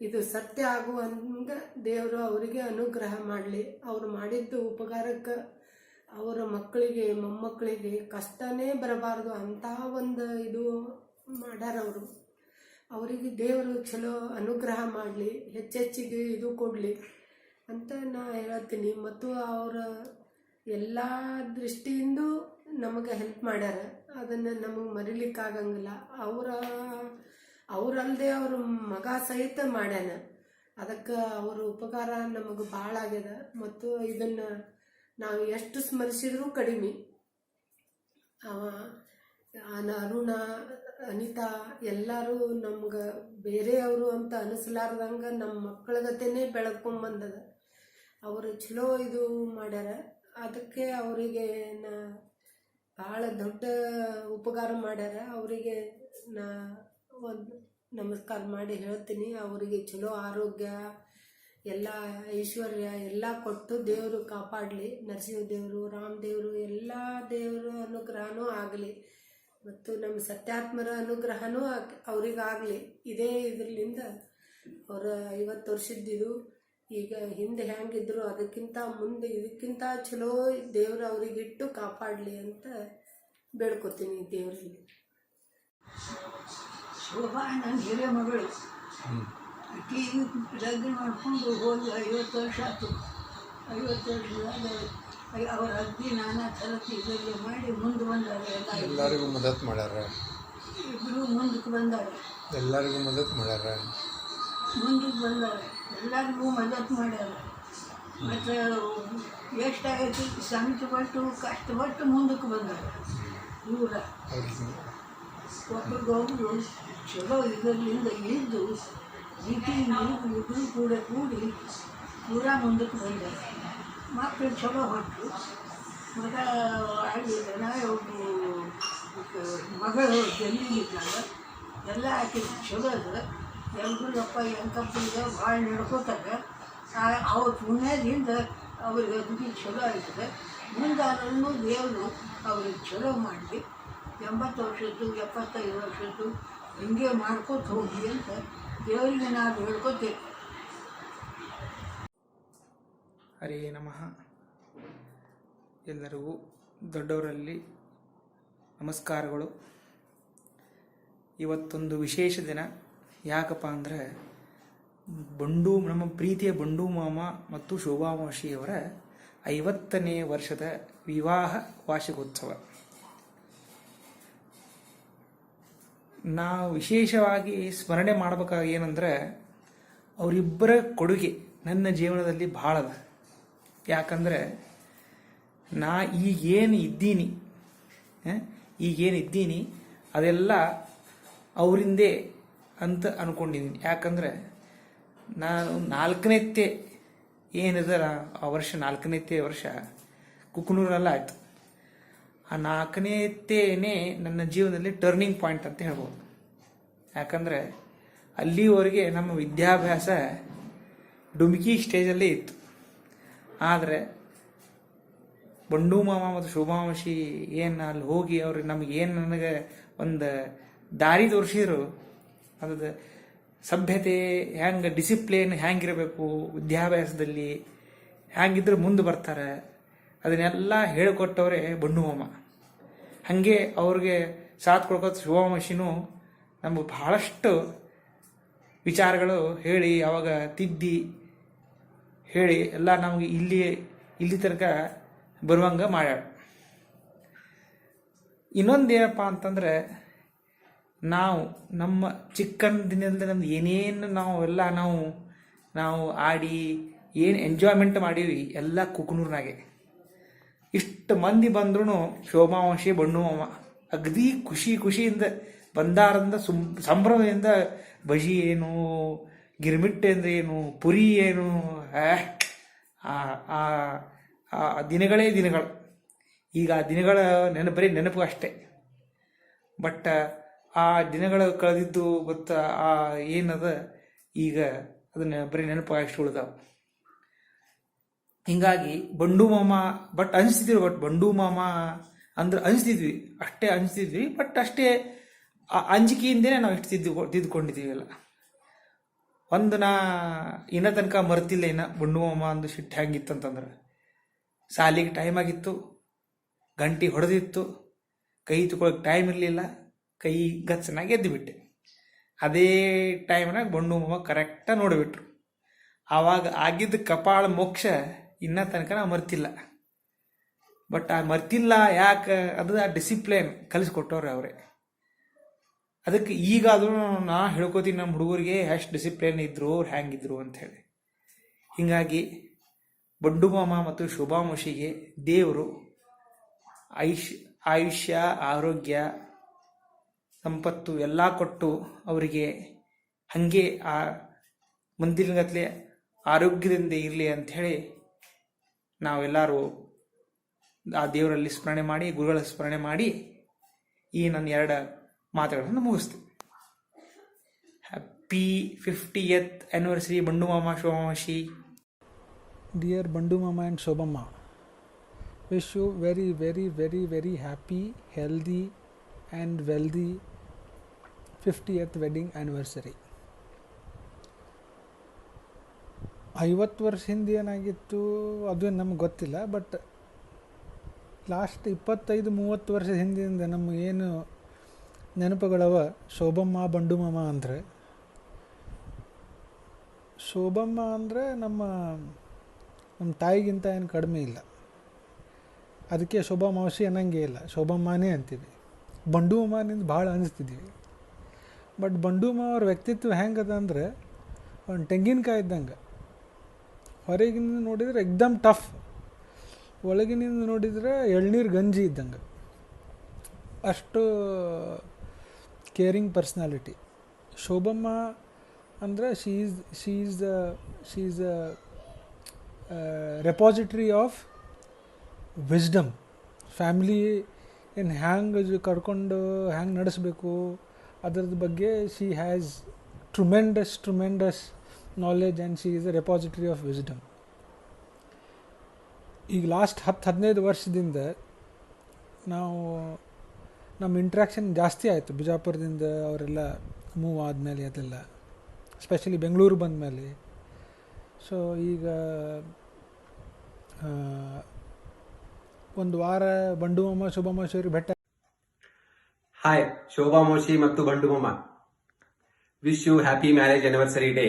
ಇದು ಸತ್ಯ ಆಗುವಂಗೆ ದೇವರು ಅವರಿಗೆ ಅನುಗ್ರಹ ಮಾಡಲಿ. ಅವರು ಮಾಡಿದ್ದು ಉಪಕಾರಕ್ಕೆ ಅವರ ಮಕ್ಕಳಿಗೆ ಮೊಮ್ಮಕ್ಕಳಿಗೆ ಕಷ್ಟನೇ ಬರಬಾರ್ದು ಅಂತ ಒಂದು ಇದು ಮಾಡ್ಯಾರ ಅವರು. ಅವರಿಗೆ ದೇವರು ಚಲೋ ಅನುಗ್ರಹ ಮಾಡಲಿ, ಹೆಚ್ಚೆಚ್ಚಿಗೆ ಇದು ಕೊಡಲಿ ಅಂತ ನಾ ಹೇಳ್ತೀನಿ. ಮತ್ತು ಅವರ ಎಲ್ಲ ದೃಷ್ಟಿಯಿಂದ ನಮಗೆ ಹೆಲ್ಪ್ ಮಾಡ್ಯಾರ. ಅದನ್ನು ನಮಗೆ ಮರಿಲಿಕ್ಕಾಗಂಗಿಲ್ಲ. ಅವರಲ್ಲದೆ ಅವ್ರ ಮಗ ಸಹಿತ ಮಾಡ್ಯಾನ. ಅದಕ್ಕೆ ಅವರ ಉಪಕಾರ ನಮಗೆ ಭಾಳ ಆಗ್ಯದ. ಮತ್ತು ಇದನ್ನು ನಾವು ಎಷ್ಟು ಸ್ಮರಿಸಿದ್ರೂ ಕಡಿಮೆ. ಅರುಣ, ಅನಿತಾ ಎಲ್ಲರೂ ನಮ್ಗೆ ಬೇರೆಯವರು ಅಂತ ಅನಿಸ್ಲಾರ್ದಂಗೆ ನಮ್ಮ ಮಕ್ಕಳ ಗತೆನೇ ಬೆಳಕೊಂಬಂದದ. ಅವರು ಚಲೋ ಇದು ಮಾಡ್ಯಾರ. ಅದಕ್ಕೆ ಅವರಿಗೆ ಭಾಳ ದೊಡ್ಡ ಉಪಕಾರ ಮಾಡ್ಯಾರ. ಅವರಿಗೆ ಒಂದು ನಮಸ್ಕಾರ ಮಾಡಿ ಹೇಳ್ತೀನಿ. ಅವರಿಗೆ ಚಲೋ ಆರೋಗ್ಯ, ಎಲ್ಲ ಐಶ್ವರ್ಯ ಎಲ್ಲ ಕೊಟ್ಟು ದೇವರು ಕಾಪಾಡಲಿ. ನರಸಿಂಹ ದೇವರು, ರಾಮದೇವರು ಎಲ್ಲ ದೇವರ ಅನುಗ್ರಹನೂ ಆಗಲಿ. ಮತ್ತು ನಮ್ಮ ಸತ್ಯಾತ್ಮರ ಅನುಗ್ರಹನೂ ಅವ್ರಿಗಾಗಲಿ. ಇದೇ ಇದರಿಂದ ಅವರ 50 ವರ್ಷದ್ದಿದು ಈಗ ಹಿಂದೆ ಹೆಂಗಿದ್ರು ಅದಕ್ಕಿಂತ ಮುಂದೆ ಇದಕ್ಕಿಂತ ಚಲೋ ದೇವರು ಅವರಿಗಿಟ್ಟು ಕಾಪಾಡಲಿ ಅಂತ ಬೇಡ್ಕೊತೀನಿ ದೇವರಿಗೆ. ಶೋಭಾ ನನ್ನ ಹಿರಿಯ ಮಗಳು. ಆಕೆ ಲಗ್ನ ಮಾಡಿಕೊಂಡು ಹೋಗಿ 50 ವರ್ಷ ಆಯ್ತು. 50 ವರ್ಷದಾಗ ಅವರ ಅಜ್ಜಿ ನಾನಾ ಥರಕ್ಕೆ ಇದೆಲ್ಲ ಮಾಡಿ ಮುಂದೆ ಬಂದಾರೆ. ಎಲ್ಲರಿಗೂ ಮದತ್ ಮಾಡ್ಯಾರ. ಇಬ್ಬರು ಮುಂದಕ್ಕೆ ಬಂದಾರೆ. ಎಲ್ಲರಿಗೂ ಮದತ್ ಮಾಡ್ಯಾರ. ಮುಂದಕ್ಕೆ ಬಂದಾರೆ. ಎಲ್ಲರಿಗೂ ಮದತ್ ಮಾಡ್ಯಾರ. ಮತ್ತು ಎಷ್ಟಾಗೈತಿ ಸಂಕಟಪಟ್ಟು ಕಷ್ಟಪಟ್ಟು ಮುಂದಕ್ಕೆ ಬಂದಾರೆ. ದೂರ ಒಬ್ಬರಿಗೊಬ್ಬರು ಚಲೋ ಇದರಿಂದ ಇದ್ದು ಇಬ್ಬರು ಕೂಡ ಕೂಡಿ ಪೂರ ಮುಂದಕ್ಕೆ ಬಂದಾರೆ. ಮಕ್ಕಳು ಚಲೋ ಹೊಟ್ಟರು. ಮಗ ಆಗಿದ್ದಾನ, ಮಗಳು ಜಲ್ಲಿಗಿದ್ದಾಳ. ಎಲ್ಲ ಆಕೆ ಚಲೋ ಅದ. ಎಲ್ಲರಪ್ಪ ಹೆಂಕಪ್ಪಗೆ ಭಾಳ ನಡ್ಕೋತಾರೆ. ಅವ್ರ ಪುಣ್ಯದಿಂದ ಅವ್ರಿಗೆ ಅದ್ಭುತ ಚಲೋ ಆಗ್ತದೆ. ಮುಂದಾದ್ರೂ ದೇವರು ಅವ್ರಿಗೆ ಚಲೋ ಮಾಡಲಿ. 80 ವರ್ಷದ್ದು 75 ವರ್ಷದ್ದು ಹಿಂಗೆ ಮಾಡ್ಕೋತ ಹೋಗಿ ಅಂತ ದೇವರಿಗೆ ನಾವು ಹೇಳ್ಕೊತೇವೆ. ಹರೇ ನಮಃ. ಎಲ್ಲರಿಗೂ ದೊಡ್ಡವರಲ್ಲಿ ನಮಸ್ಕಾರಗಳು. ಇವತ್ತೊಂದು ವಿಶೇಷ ದಿನ. ಯಾಕಪ್ಪ ಅಂದರೆ ನಮ್ಮ ಪ್ರೀತಿಯ ಬಂಡು ಮಾಮ ಮತ್ತು ಶೋಭಾ ಮಾಷಿಯವರ 50ನೇ ವರ್ಷದ ವಿವಾಹ ವಾರ್ಷಿಕೋತ್ಸವ. ನಾವು ವಿಶೇಷವಾಗಿ ಸ್ಮರಣೆ ಮಾಡ್ಬೇಕಾಗ ಏನಂದರೆ ಅವರಿಬ್ಬರ ಕೊಡುಗೆ ನನ್ನ ಜೀವನದಲ್ಲಿ ಭಾಳ ಅದ. ಯಾಕಂದರೆ ನಾ ಈಗೇನು ಇದ್ದೀನಿ ಅದೆಲ್ಲ ಅವರಿಂದೇ ಅಂತ ಅಂದ್ಕೊಂಡಿದ್ದೀನಿ. ಯಾಕಂದರೆ ನಾನು 4ನೇತ್ತೆ ಏನಿದೆ ಆ ವರ್ಷ 4ನೇತ್ತೆ ವರ್ಷ ಕುಕ್ನೂರಲ್ಲ ಆಯಿತು. ಆ 4ನೇತ್ತೇನೆ ನನ್ನ ಜೀವನದಲ್ಲಿ ಟರ್ನಿಂಗ್ ಪಾಯಿಂಟ್ ಅಂತ ಹೇಳ್ಬೋದು. ಯಾಕಂದರೆ ಅಲ್ಲಿವರೆಗೆ ನಮ್ಮ ವಿದ್ಯಾಭ್ಯಾಸ ಡುಮ್ಕಿ ಸ್ಟೇಜಲ್ಲೇ ಇತ್ತು. ಆದರೆ ಬಂಡು ಮಾಮ ಮತ್ತು ಶೋಭಾಂಶಿ ಏನು ಅಲ್ಲಿ ಹೋಗಿ ಅವ್ರಿಗೆ ನಮಗೇನು ನನಗೆ ಒಂದು ದಾರಿ ತೋರಿಸಿದ್ರು. ಅದು ಸಭ್ಯತೆ ಹೆಂಗೆ, ಡಿಸಿಪ್ಲಿನ್ ಹೆಂಗಿರಬೇಕು, ವಿದ್ಯಾಭ್ಯಾಸದಲ್ಲಿ ಹೆಂಗಿದ್ರೆ ಮುಂದೆ ಬರ್ತಾರೆ, ಅದನ್ನೆಲ್ಲ ಹೇಳಿಕೊಟ್ಟವ್ರೆ ಬಂಡು ಮಾಮ. ಹಾಗೆ ಅವ್ರಿಗೆ ಸಾಥ್ ಕೊಡ್ಕೋತ ಶೋಭಾಂಶಿನೂ ನಮಗೆ ಬಹಳಷ್ಟು ವಿಚಾರಗಳು ಹೇಳಿ ಅವಾಗ ತಿದ್ದಿ ಹೇಳಿ ಎಲ್ಲ ನಮಗೆ ಇಲ್ಲಿ ತನಕ ಬರುವಂಗೆ ಮಾಡ್ಯಾಳ. ಇನ್ನೊಂದೇನಪ್ಪ ಅಂತಂದರೆ ನಾವು ನಮ್ಮ ಚಿಕ್ಕಂದಿನಿಂದ ನಮ್ದು ಏನೇನು ನಾವು ಆಡಿ ಏನು ಎಂಜಾಯ್ಮೆಂಟ್ ಮಾಡೀವಿ ಎಲ್ಲ ಕುಕನೂರ್ನಾಗೆ. ಇಷ್ಟು ಮಂದಿ ಬಂದ್ರೂ ಶೋಭಾವಂಶಿ ಬಣ್ಣು ಮಾಮ ಅಗದಿ ಖುಷಿಯಿಂದ ಬಂದಾರಂದ ಸಂಭ್ರಮದಿಂದ ಬಜಿ ಏನು, ಗಿರ್ಮಿಟ್ ಅಂದ್ರೆ ಏನು, ಪುರಿ ಏನು, ಆ ದಿನಗಳೇ ದಿನಗಳು. ಈಗ ಆ ದಿನಗಳ ಬರೀ ನೆನಪು ಅಷ್ಟೇ. ಬಟ್ ಆ ದಿನಗಳು ಕಳೆದಿದ್ದು ಗೊತ್ತಾ, ಆ ಏನದ ಈಗ ಅದನ್ನ ಬರೀ ನೆನಪು ಅಷ್ಟು ಉಳಿದಾವ. ಹಿಂಗಾಗಿ ಬಂಡು ಮಾಮ ಅನಿಸ್ತಿದ್ವಿ, ಬಂಡು ಮಾಮ ಅಂದ್ರೆ ಅನಿಸ್ತಿದ್ವಿ ಬಟ್ ಅಷ್ಟೇ ಅಂಜಿಕೆಯಿಂದನೇ ನಾವು ಇಷ್ಟು ತಿದ್ದುಕೊಂಡಿದ್ದೀವಿ ಎಲ್ಲ. ಒಂದು ನಾ ಇನ್ನ ತನಕ ಮರ್ತಿಲ್ಲ. ಬಂಡು ಮಾಮ ಅಂದು ಸಿಟ್ಟು ಹೆಂಗಿತ್ತಂತಂದ್ರೆ, ಸಾಲಿಗೆ ಟೈಮ್ ಆಗಿತ್ತು, ಗಂಟೆ ಹೊಡೆದಿತ್ತು, ಕೈ ತಗೊಳಕ್ಕೆ ಟೈಮ್ ಇರಲಿಲ್ಲ, ಕೈ ಗಚ್ಚನಾಗಿ ಎದ್ದು ಬಿಟ್ಟೆ. ಅದೇ ಟೈಮ್ನಾಗ ಬಂಡು ಮಾಮ ಕರೆಕ್ಟಾಗಿ ನೋಡಿಬಿಟ್ರು. ಆವಾಗ ಆಗಿದ್ದ ಕಪಾಳ ಮೋಕ್ಷ ಇನ್ನೂ ತನಕ ನಾವು ಮರ್ತಿಲ್ಲ. ಬಟ್ ಆ ಮರ್ತಿಲ್ಲ ಯಾಕೆ, ಅದು ಆ ಡಿಸಿಪ್ಲಿನ್ ಕಲಿಸ್ಕೊಟ್ಟವ್ರೆ ಅವರೇ. ಅದಕ್ಕೆ ಈಗಾದ್ರೂ ನಾ ಹೇಳ್ಕೊತೀನಿ ನಮ್ಮ ಹುಡುಗರಿಗೆ ಎಷ್ಟು ಡಿಸಿಪ್ಲಿನ್ ಇದ್ರು, ಅವ್ರು ಹ್ಯಾಂಗಿದ್ರು ಅಂಥೇಳಿ. ಹೀಗಾಗಿ ಬಂಡು ಮಾಮ ಮತ್ತು ಶೋಭಾಮೋಷಿಗೆ ದೇವರು ಆಯುಷ್ಯ, ಆರೋಗ್ಯ, ಸಂಪತ್ತು ಎಲ್ಲ ಕೊಟ್ಟು ಅವರಿಗೆ ಹಾಗೆ ಆ ಮುಂದಿನಗತ್ಲೆ ಆರೋಗ್ಯದಿಂದ ಇರಲಿ ಅಂಥೇಳಿ ನಾವೆಲ್ಲರೂ ಆ ದೇವರಲ್ಲಿ ಸ್ಮರಣೆ ಮಾಡಿ, ಗುರುಗಳ ಸ್ಮರಣೆ ಮಾಡಿ ಈ ನನ್ನ 2 ಮಾತುಗಳನ್ನು ಮುಗಿಸ್ತೀವಿ. ಹ್ಯಾಪಿ 50th anniversary ಬಂಡು ಮಾಮ ಶೋಭಾಮೋಷಿ. ಡಿಯರ್ ಬಂಡು ಮಾಮ and Shobhamma, wish you very very very very happy, healthy and wealthy 50th wedding anniversary. 50 ವರ್ಷ ಹಿಂದೆ ಏನಾಗಿತ್ತು ಅದು ನಮ್ಗೆ ಗೊತ್ತಿಲ್ಲ. ಬಟ್ ಲಾಸ್ಟ್ 25-30 ವರ್ಷದ ಹಿಂದಿಂದ ನಮ್ಮ ಏನು ನೆನಪುಗಳವ ಶೋಭಮ್ಮ ಬಂಡು ಮಾಮ ಅಂದರೆ, ಶೋಭಮ್ಮ ಅಂದರೆ ನಮ್ಮ ತಾಯಿಗಿಂತ ಏನು ಕಡಿಮೆ ಇಲ್ಲ. ಅದಕ್ಕೆ ಶೋಭಾಮಾವಶಿ ಅನ್ನಂಗೆ ಇಲ್ಲ, ಶೋಭಮ್ಮನೇ ಅಂತೀವಿ. ಬಂಡು ಮಾಮನಿಂದ ಭಾಳ ಅನಿಸ್ತಿದ್ದೀವಿ. ಬಟ್ ಬಂಡು ಮಾವ ಅವ್ರ ವ್ಯಕ್ತಿತ್ವ ಹೆಂಗದ ಅಂದರೆ ಒಂದು ತೆಂಗಿನಕಾಯಿ ಇದ್ದಂಗೆ. ಹೊರಗಿನಿಂದ ನೋಡಿದರೆ ಎಕ್ದಮ್ ಟಫ್, ಒಳಗಿನಿಂದ ನೋಡಿದರೆ ಎಳ್ನೀರು ಗಂಜಿ ಇದ್ದಂಗೆ. ಅಷ್ಟು ಕೇರಿಂಗ್ ಪರ್ಸ್ನಾಲಿಟಿ ಶೋಭಮ್ಮ ಅಂದರೆ she is a repository of wisdom. Family ಏನು ಹ್ಯಾಂಗೆ ಕರ್ಕೊಂಡು ಹ್ಯಾಂಗೆ ನಡೆಸಬೇಕು ಅದರದ ಬಗ್ಗೆ she has tremendous knowledge and she is a repository of wisdom. ಈಗ ಲಾಸ್ಟ್ 10-15 ವರ್ಷದಿಂದ ನಾವು ನಮ್ಮ ಇಂಟ್ರ್ಯಾಕ್ಷನ್ ಜಾಸ್ತಿ ಆಯಿತು. ಬಿಜಾಪುರದಿಂದ ಅವರೆಲ್ಲ ಮೂವ್ ಆದಮೇಲೆ ಅದೆಲ್ಲ, ಎಸ್ಪೆಷಲಿ ಬೆಂಗಳೂರು ಬಂದ ಮೇಲೆ. ಸೊ ಈಗ ಒಂದು ವಾರ ಬಂಡು ಮಾಮ ಶೋಭಾಮೋಷಿಯವ್ರಿಗೆ ಭೇಟ. ಹಾಯ್ ಶೋಭಾಮೋಷಿ ಮತ್ತು ಬಂಡು ಮಾಮ, wish you happy marriage anniversary day.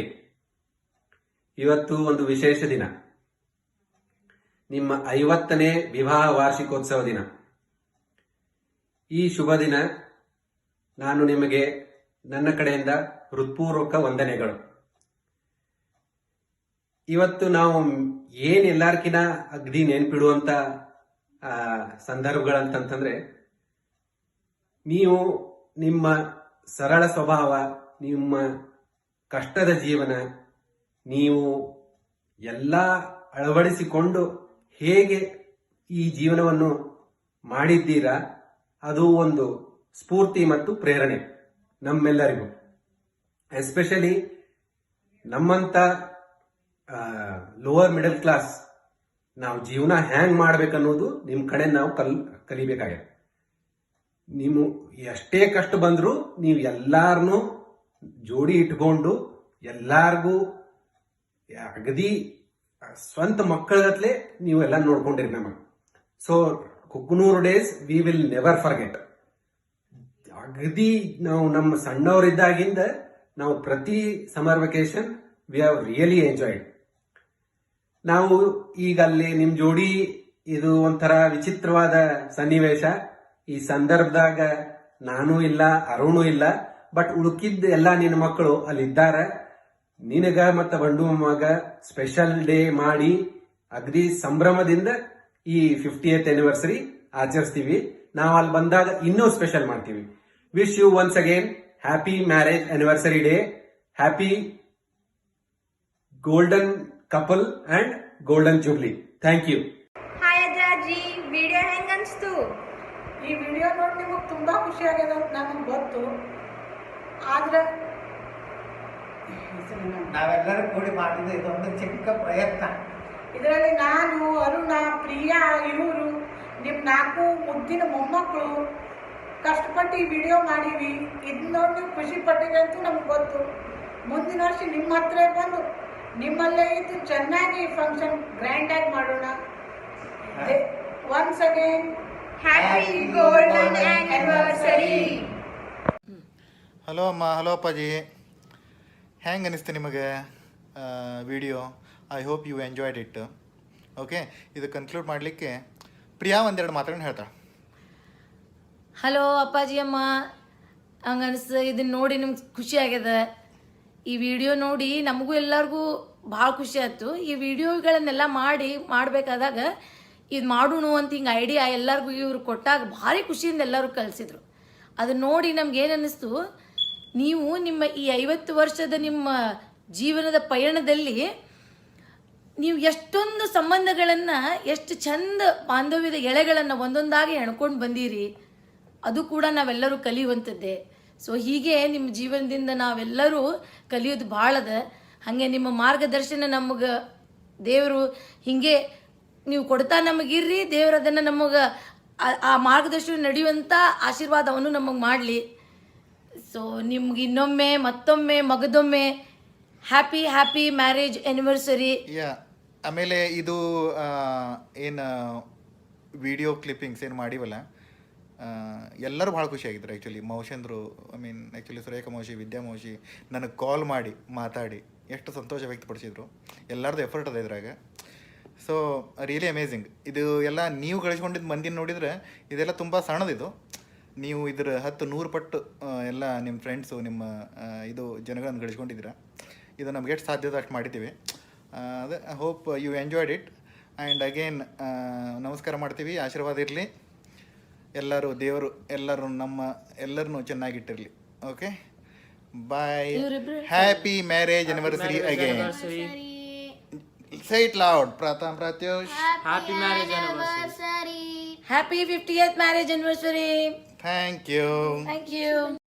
ಇವತ್ತು ಒಂದು ವಿಶೇಷ ದಿನ, ನಿಮ್ಮ 50ನೇ ವಿವಾಹ ವಾರ್ಷಿಕೋತ್ಸವ ದಿನ. ಈ ಶುಭ ದಿನ ನಾನು ನಿಮಗೆ ನನ್ನ ಕಡೆಯಿಂದ ಹೃತ್ಪೂರ್ವಕ ವಂದನೆಗಳು. ಇವತ್ತು ನಾವು ಎಲ್ಲಾರ್ಕಿನ ಅಗ್ದಿ ನೆನ್ಪಿಡುವಂತ ಸಂದರ್ಭಗಳಂತಂದ್ರೆ, ನೀವು ನಿಮ್ಮ ಸರಳ ಸ್ವಭಾವ, ನಿಮ್ಮ ಕಷ್ಟದ ಜೀವನ, ನೀವು ಎಲ್ಲ ಅಳವಡಿಸಿಕೊಂಡು ಹೇಗೆ ಈ ಜೀವನವನ್ನು ಮಾಡಿದ್ದೀರಾ, ಅದು ಒಂದು ಸ್ಫೂರ್ತಿ ಮತ್ತು ಪ್ರೇರಣೆ ನಮ್ಮೆಲ್ಲರಿಗೂ. ಎಸ್ಪೆಷಲಿ ನಮ್ಮಂತ ಲೋವರ್ ಮಿಡಲ್ ಕ್ಲಾಸ್ ನಾವು ಜೀವನ ಹ್ಯಾಂಗ್ ಮಾಡ್ಬೇಕನ್ನೋದು ನಿಮ್ಮ ಕಡೆ ನಾವು ಕಲಿಬೇಕಾಗಿದೆ. ನೀವು ಎಷ್ಟೇ ಕಷ್ಟ ಬಂದರೂ ನೀವು ಎಲ್ಲಾರನ್ನೂ ಜೋಡಿ ಇಟ್ಕೊಂಡು ಎಲ್ಲಾರ್ಗೂ ಅಗದಿ ಸ್ವಂತ ಮಕ್ಕಳಗತ್ಲೆ ನೀವು ಎಲ್ಲ ನೋಡ್ಕೊಂಡಿರಿ ನಮಗೆ. So Kukkanur days we will never forget. ಅಗದಿ ನಾವು ನಮ್ಮ ಸಣ್ಣವರಿದ್ದಾಗಿಂದ ನಾವು ಪ್ರತಿ summer vacation we have really enjoyed. ನಾವು ಈಗ ಅಲ್ಲಿ ನಿಮ್ ಜೋಡಿ ಇದು ಒಂಥರ ವಿಚಿತ್ರವಾದ ಸನ್ನಿವೇಶ. ಈ ಸಂದರ್ಭದಾಗ ನಾನು ಇಲ್ಲ, ಅರುಣು ಇಲ್ಲ, ಬಟ್ ಉಳುಕಿದ್ದ ಎಲ್ಲ ನಿನ್ನ ಮಕ್ಕಳು ಅಲ್ಲಿ ಇದ್ದಾರೆ. ನಿನಗ ಮತ್ತು ಬಂಡು ಮಾಮಗ ಸ್ಪೆಷಲ್ ಡೇ ಮಾಡಿ ಅಗದಿ ಸಂಭ್ರಮದಿಂದ ಈ 50th anniversary ಆಚರಿಸ್ತೀವಿ. ನಾವು ಅಲ್ಲಿ ಬಂದಾಗ ಇನ್ನೂ ಸ್ಪೆಷಲ್ ಮಾಡ್ತೀವಿ. Wish you once again happy marriage anniversary day, happy golden couple and golden jubilee. Thank you. Hi ಅಜ್ಜಾಜಿ, ವಿಡಿಯೋ ಹೆಂಗ್ ಅನ್ಸ್ತು? ಈ ವಿಡಿಯೋ ನೋಡಿ ನಿಮಗೆ ತುಂಬ ಖುಷಿ ಆಗ್ಯದ ಅಂತ ನನಗೆ ಗೊತ್ತು. ಆದ್ರೆ ನಾವೆಲ್ಲರೂ ಕೂಡಿ ಮಾಡಿದ ಇದೊಂದು ಚಿಕ್ಕ ಪ್ರಯತ್ನ. ಇದರಲ್ಲಿ ನಾನು, ಅರುಣ, ಪ್ರಿಯಾ, ಇವರು ನಿಮ್ಮ 4 ಮುದ್ದಿನ ಮೊಮ್ಮಕ್ಕಳು ಕಷ್ಟಪಟ್ಟು ಈ ವಿಡಿಯೋ ಮಾಡೀವಿ. ಇದನ್ನ ನೋಡಿ ನೀವು ಖುಷಿ ಪಟ್ಟಿವಿ ಅಂತ ನಮ್ಗೆ ಗೊತ್ತು. ಮುಂದಿನ ವರ್ಷ ನಿಮ್ಮ ಹತ್ರ ಬಂದು ನಿಮ್ಮಲ್ಲೇ ಇದ್ದು ಚೆನ್ನಾಗಿ ಫಂಕ್ಷನ್ ಗ್ರ್ಯಾಂಡಾಗಿ ಮಾಡೋಣ. Once again happy golden anniversary. Hello ಅಮ್ಮ, ಹಲೋ ಅಪ್ಪಾಜಿ. ಹೆಂಗೆ ಅನಿಸ್ತು ನಿಮಗೆ video? I hope you enjoyed it. Okay, ಇದು ಕನ್ಕ್ಲೂಡ್ ಮಾಡಲಿಕ್ಕೆ ಪ್ರಿಯಾ ಒಂದೆರಡು ಮಾತುಗಳನ್ನ ಹೇಳ್ತಾಳೆ. ಹಲೋ ಅಪ್ಪಾಜಿ ಅಮ್ಮ, ಹಂಗೆ ಅನಿಸ್ತು. ಇದನ್ನು ನೋಡಿ ನಿಮ್ಗೆ ಖುಷಿ ಆಗ್ಯದ. ಈ ವಿಡಿಯೋ ನೋಡಿ ನಮಗೂ ಎಲ್ಲರಿಗೂ ಭಾಳ ಖುಷಿ ಆಯ್ತು. ಈ ವಿಡಿಯೋಗಳನ್ನೆಲ್ಲ ಮಾಡಬೇಕಾದಾಗ ಇದು ಮಾಡೋಣ ಅಂತ ಹಿಂಗೆ ಐಡಿಯಾ ಎಲ್ಲರಿಗೂ ಇವ್ರು ಕೊಟ್ಟಾಗ ಭಾರಿ ಖುಷಿಯಿಂದ ಎಲ್ಲರೂ ಕಲಿಸಿದ್ರು. ಅದನ್ನ ನೋಡಿ ನಮ್ಗೆ ಏನು ಅನ್ನಿಸ್ತು, ನೀವು ನಿಮ್ಮ ಈ 50 ವರ್ಷದ ನಿಮ್ಮ ಜೀವನದ ಪಯಣದಲ್ಲಿ ನೀವು ಎಷ್ಟೊಂದು ಸಂಬಂಧಗಳನ್ನು, ಎಷ್ಟು ಚಂದ ಬಾಂಧವ್ಯದ ಎಳೆಗಳನ್ನು ಒಂದೊಂದಾಗಿ ಎಣ್ಕೊಂಡು ಬಂದೀರಿ. ಅದು ಕೂಡ ನಾವೆಲ್ಲರೂ ಕಲಿಯುವಂಥದ್ದೇ. ಸೊ ಹೀಗೆ ನಿಮ್ಮ ಜೀವನದಿಂದ ನಾವೆಲ್ಲರೂ ಕಲಿಯೋದು ಭಾಳದ. ಹಾಗೆ ನಿಮ್ಮ ಮಾರ್ಗದರ್ಶನ ನಮಗೆ ದೇವರು ಹೀಗೆ ನೀವು ಕೊಡ್ತಾ ನಮಗಿರ್ರಿ. ದೇವರು ಅದನ್ನು ನಮಗೆ ಆ ಮಾರ್ಗದರ್ಶನ ನಡೆಯುವಂಥ ಆಶೀರ್ವಾದ ಅವನು ನಮಗೆ ಮಾಡಲಿ. ಸೊ ನಿಮ್ಗೆ ಇನ್ನೊಮ್ಮೆ ಮತ್ತೊಮ್ಮೆ ಮಗದೊಮ್ಮೆ ಹ್ಯಾಪಿ ಹ್ಯಾಪಿ ಮ್ಯಾರೇಜ್ ಆ್ಯನಿವರ್ಸರಿ. ಆಮೇಲೆ ಇದು ಏನು ವಿಡಿಯೋ ಕ್ಲಿಪ್ಪಿಂಗ್ಸ್ ಏನು ಮಾಡಿವಲ್ಲ, ಎಲ್ಲರೂ ಭಾಳ ಖುಷಿಯಾಗಿದ್ರು. ಆ್ಯಕ್ಚುಲಿ ಮೌಶಂದ್ರು, ಆ್ಯಕ್ಚುಲಿ ಸುರೇಖಾ ಮೌಶಿ, ವಿದ್ಯಾ ಮೌಶಿ ನನಗೆ ಕಾಲ್ ಮಾಡಿ ಮಾತಾಡಿ ಎಷ್ಟು ಸಂತೋಷ ವ್ಯಕ್ತಪಡಿಸಿದ್ರು. ಎಲ್ಲರದ್ದು ಎಫರ್ಟ್ ಅದ ಇದ್ರಾಗ. So really amazing. ಇದು ಎಲ್ಲ ನೀವು ಗಳಿಸ್ಕೊಂಡಿದ್ದು ಮಂದಿನ ನೋಡಿದರೆ ಇದೆಲ್ಲ ತುಂಬ ಸಣ್ಣದಿದು. ನೀವು ಇದರ 10-100 ಪಟ್ಟು ಎಲ್ಲ ನಿಮ್ಮ ಫ್ರೆಂಡ್ಸು, ನಿಮ್ಮ ಇದು ಜನಗಳನ್ನು ಗಳಿಸ್ಕೊಂಡಿದ್ದೀರ. ಇದು ನಮ್ಗೆ ಎಷ್ಟು ಸಾಧ್ಯದ ಅಷ್ಟು ಮಾಡಿದ್ದೀವಿ. ಅದೇ hope you enjoyed it. And again ನಮಸ್ಕಾರ ಮಾಡ್ತೀವಿ. ಆಶೀರ್ವಾದ ಇರಲಿ. ಎಲ್ಲರೂ ದೇವರು ಎಲ್ಲರನ್ನೂ ಚೆನ್ನಾಗಿಟ್ಟಿರಲಿ. Okay, bye. Happy marriage anniversary again. Say it loud, Pratham, Pratyush. Happy marriage anniversary. Happy 50th marriage anniversary. Thank you. Thank you.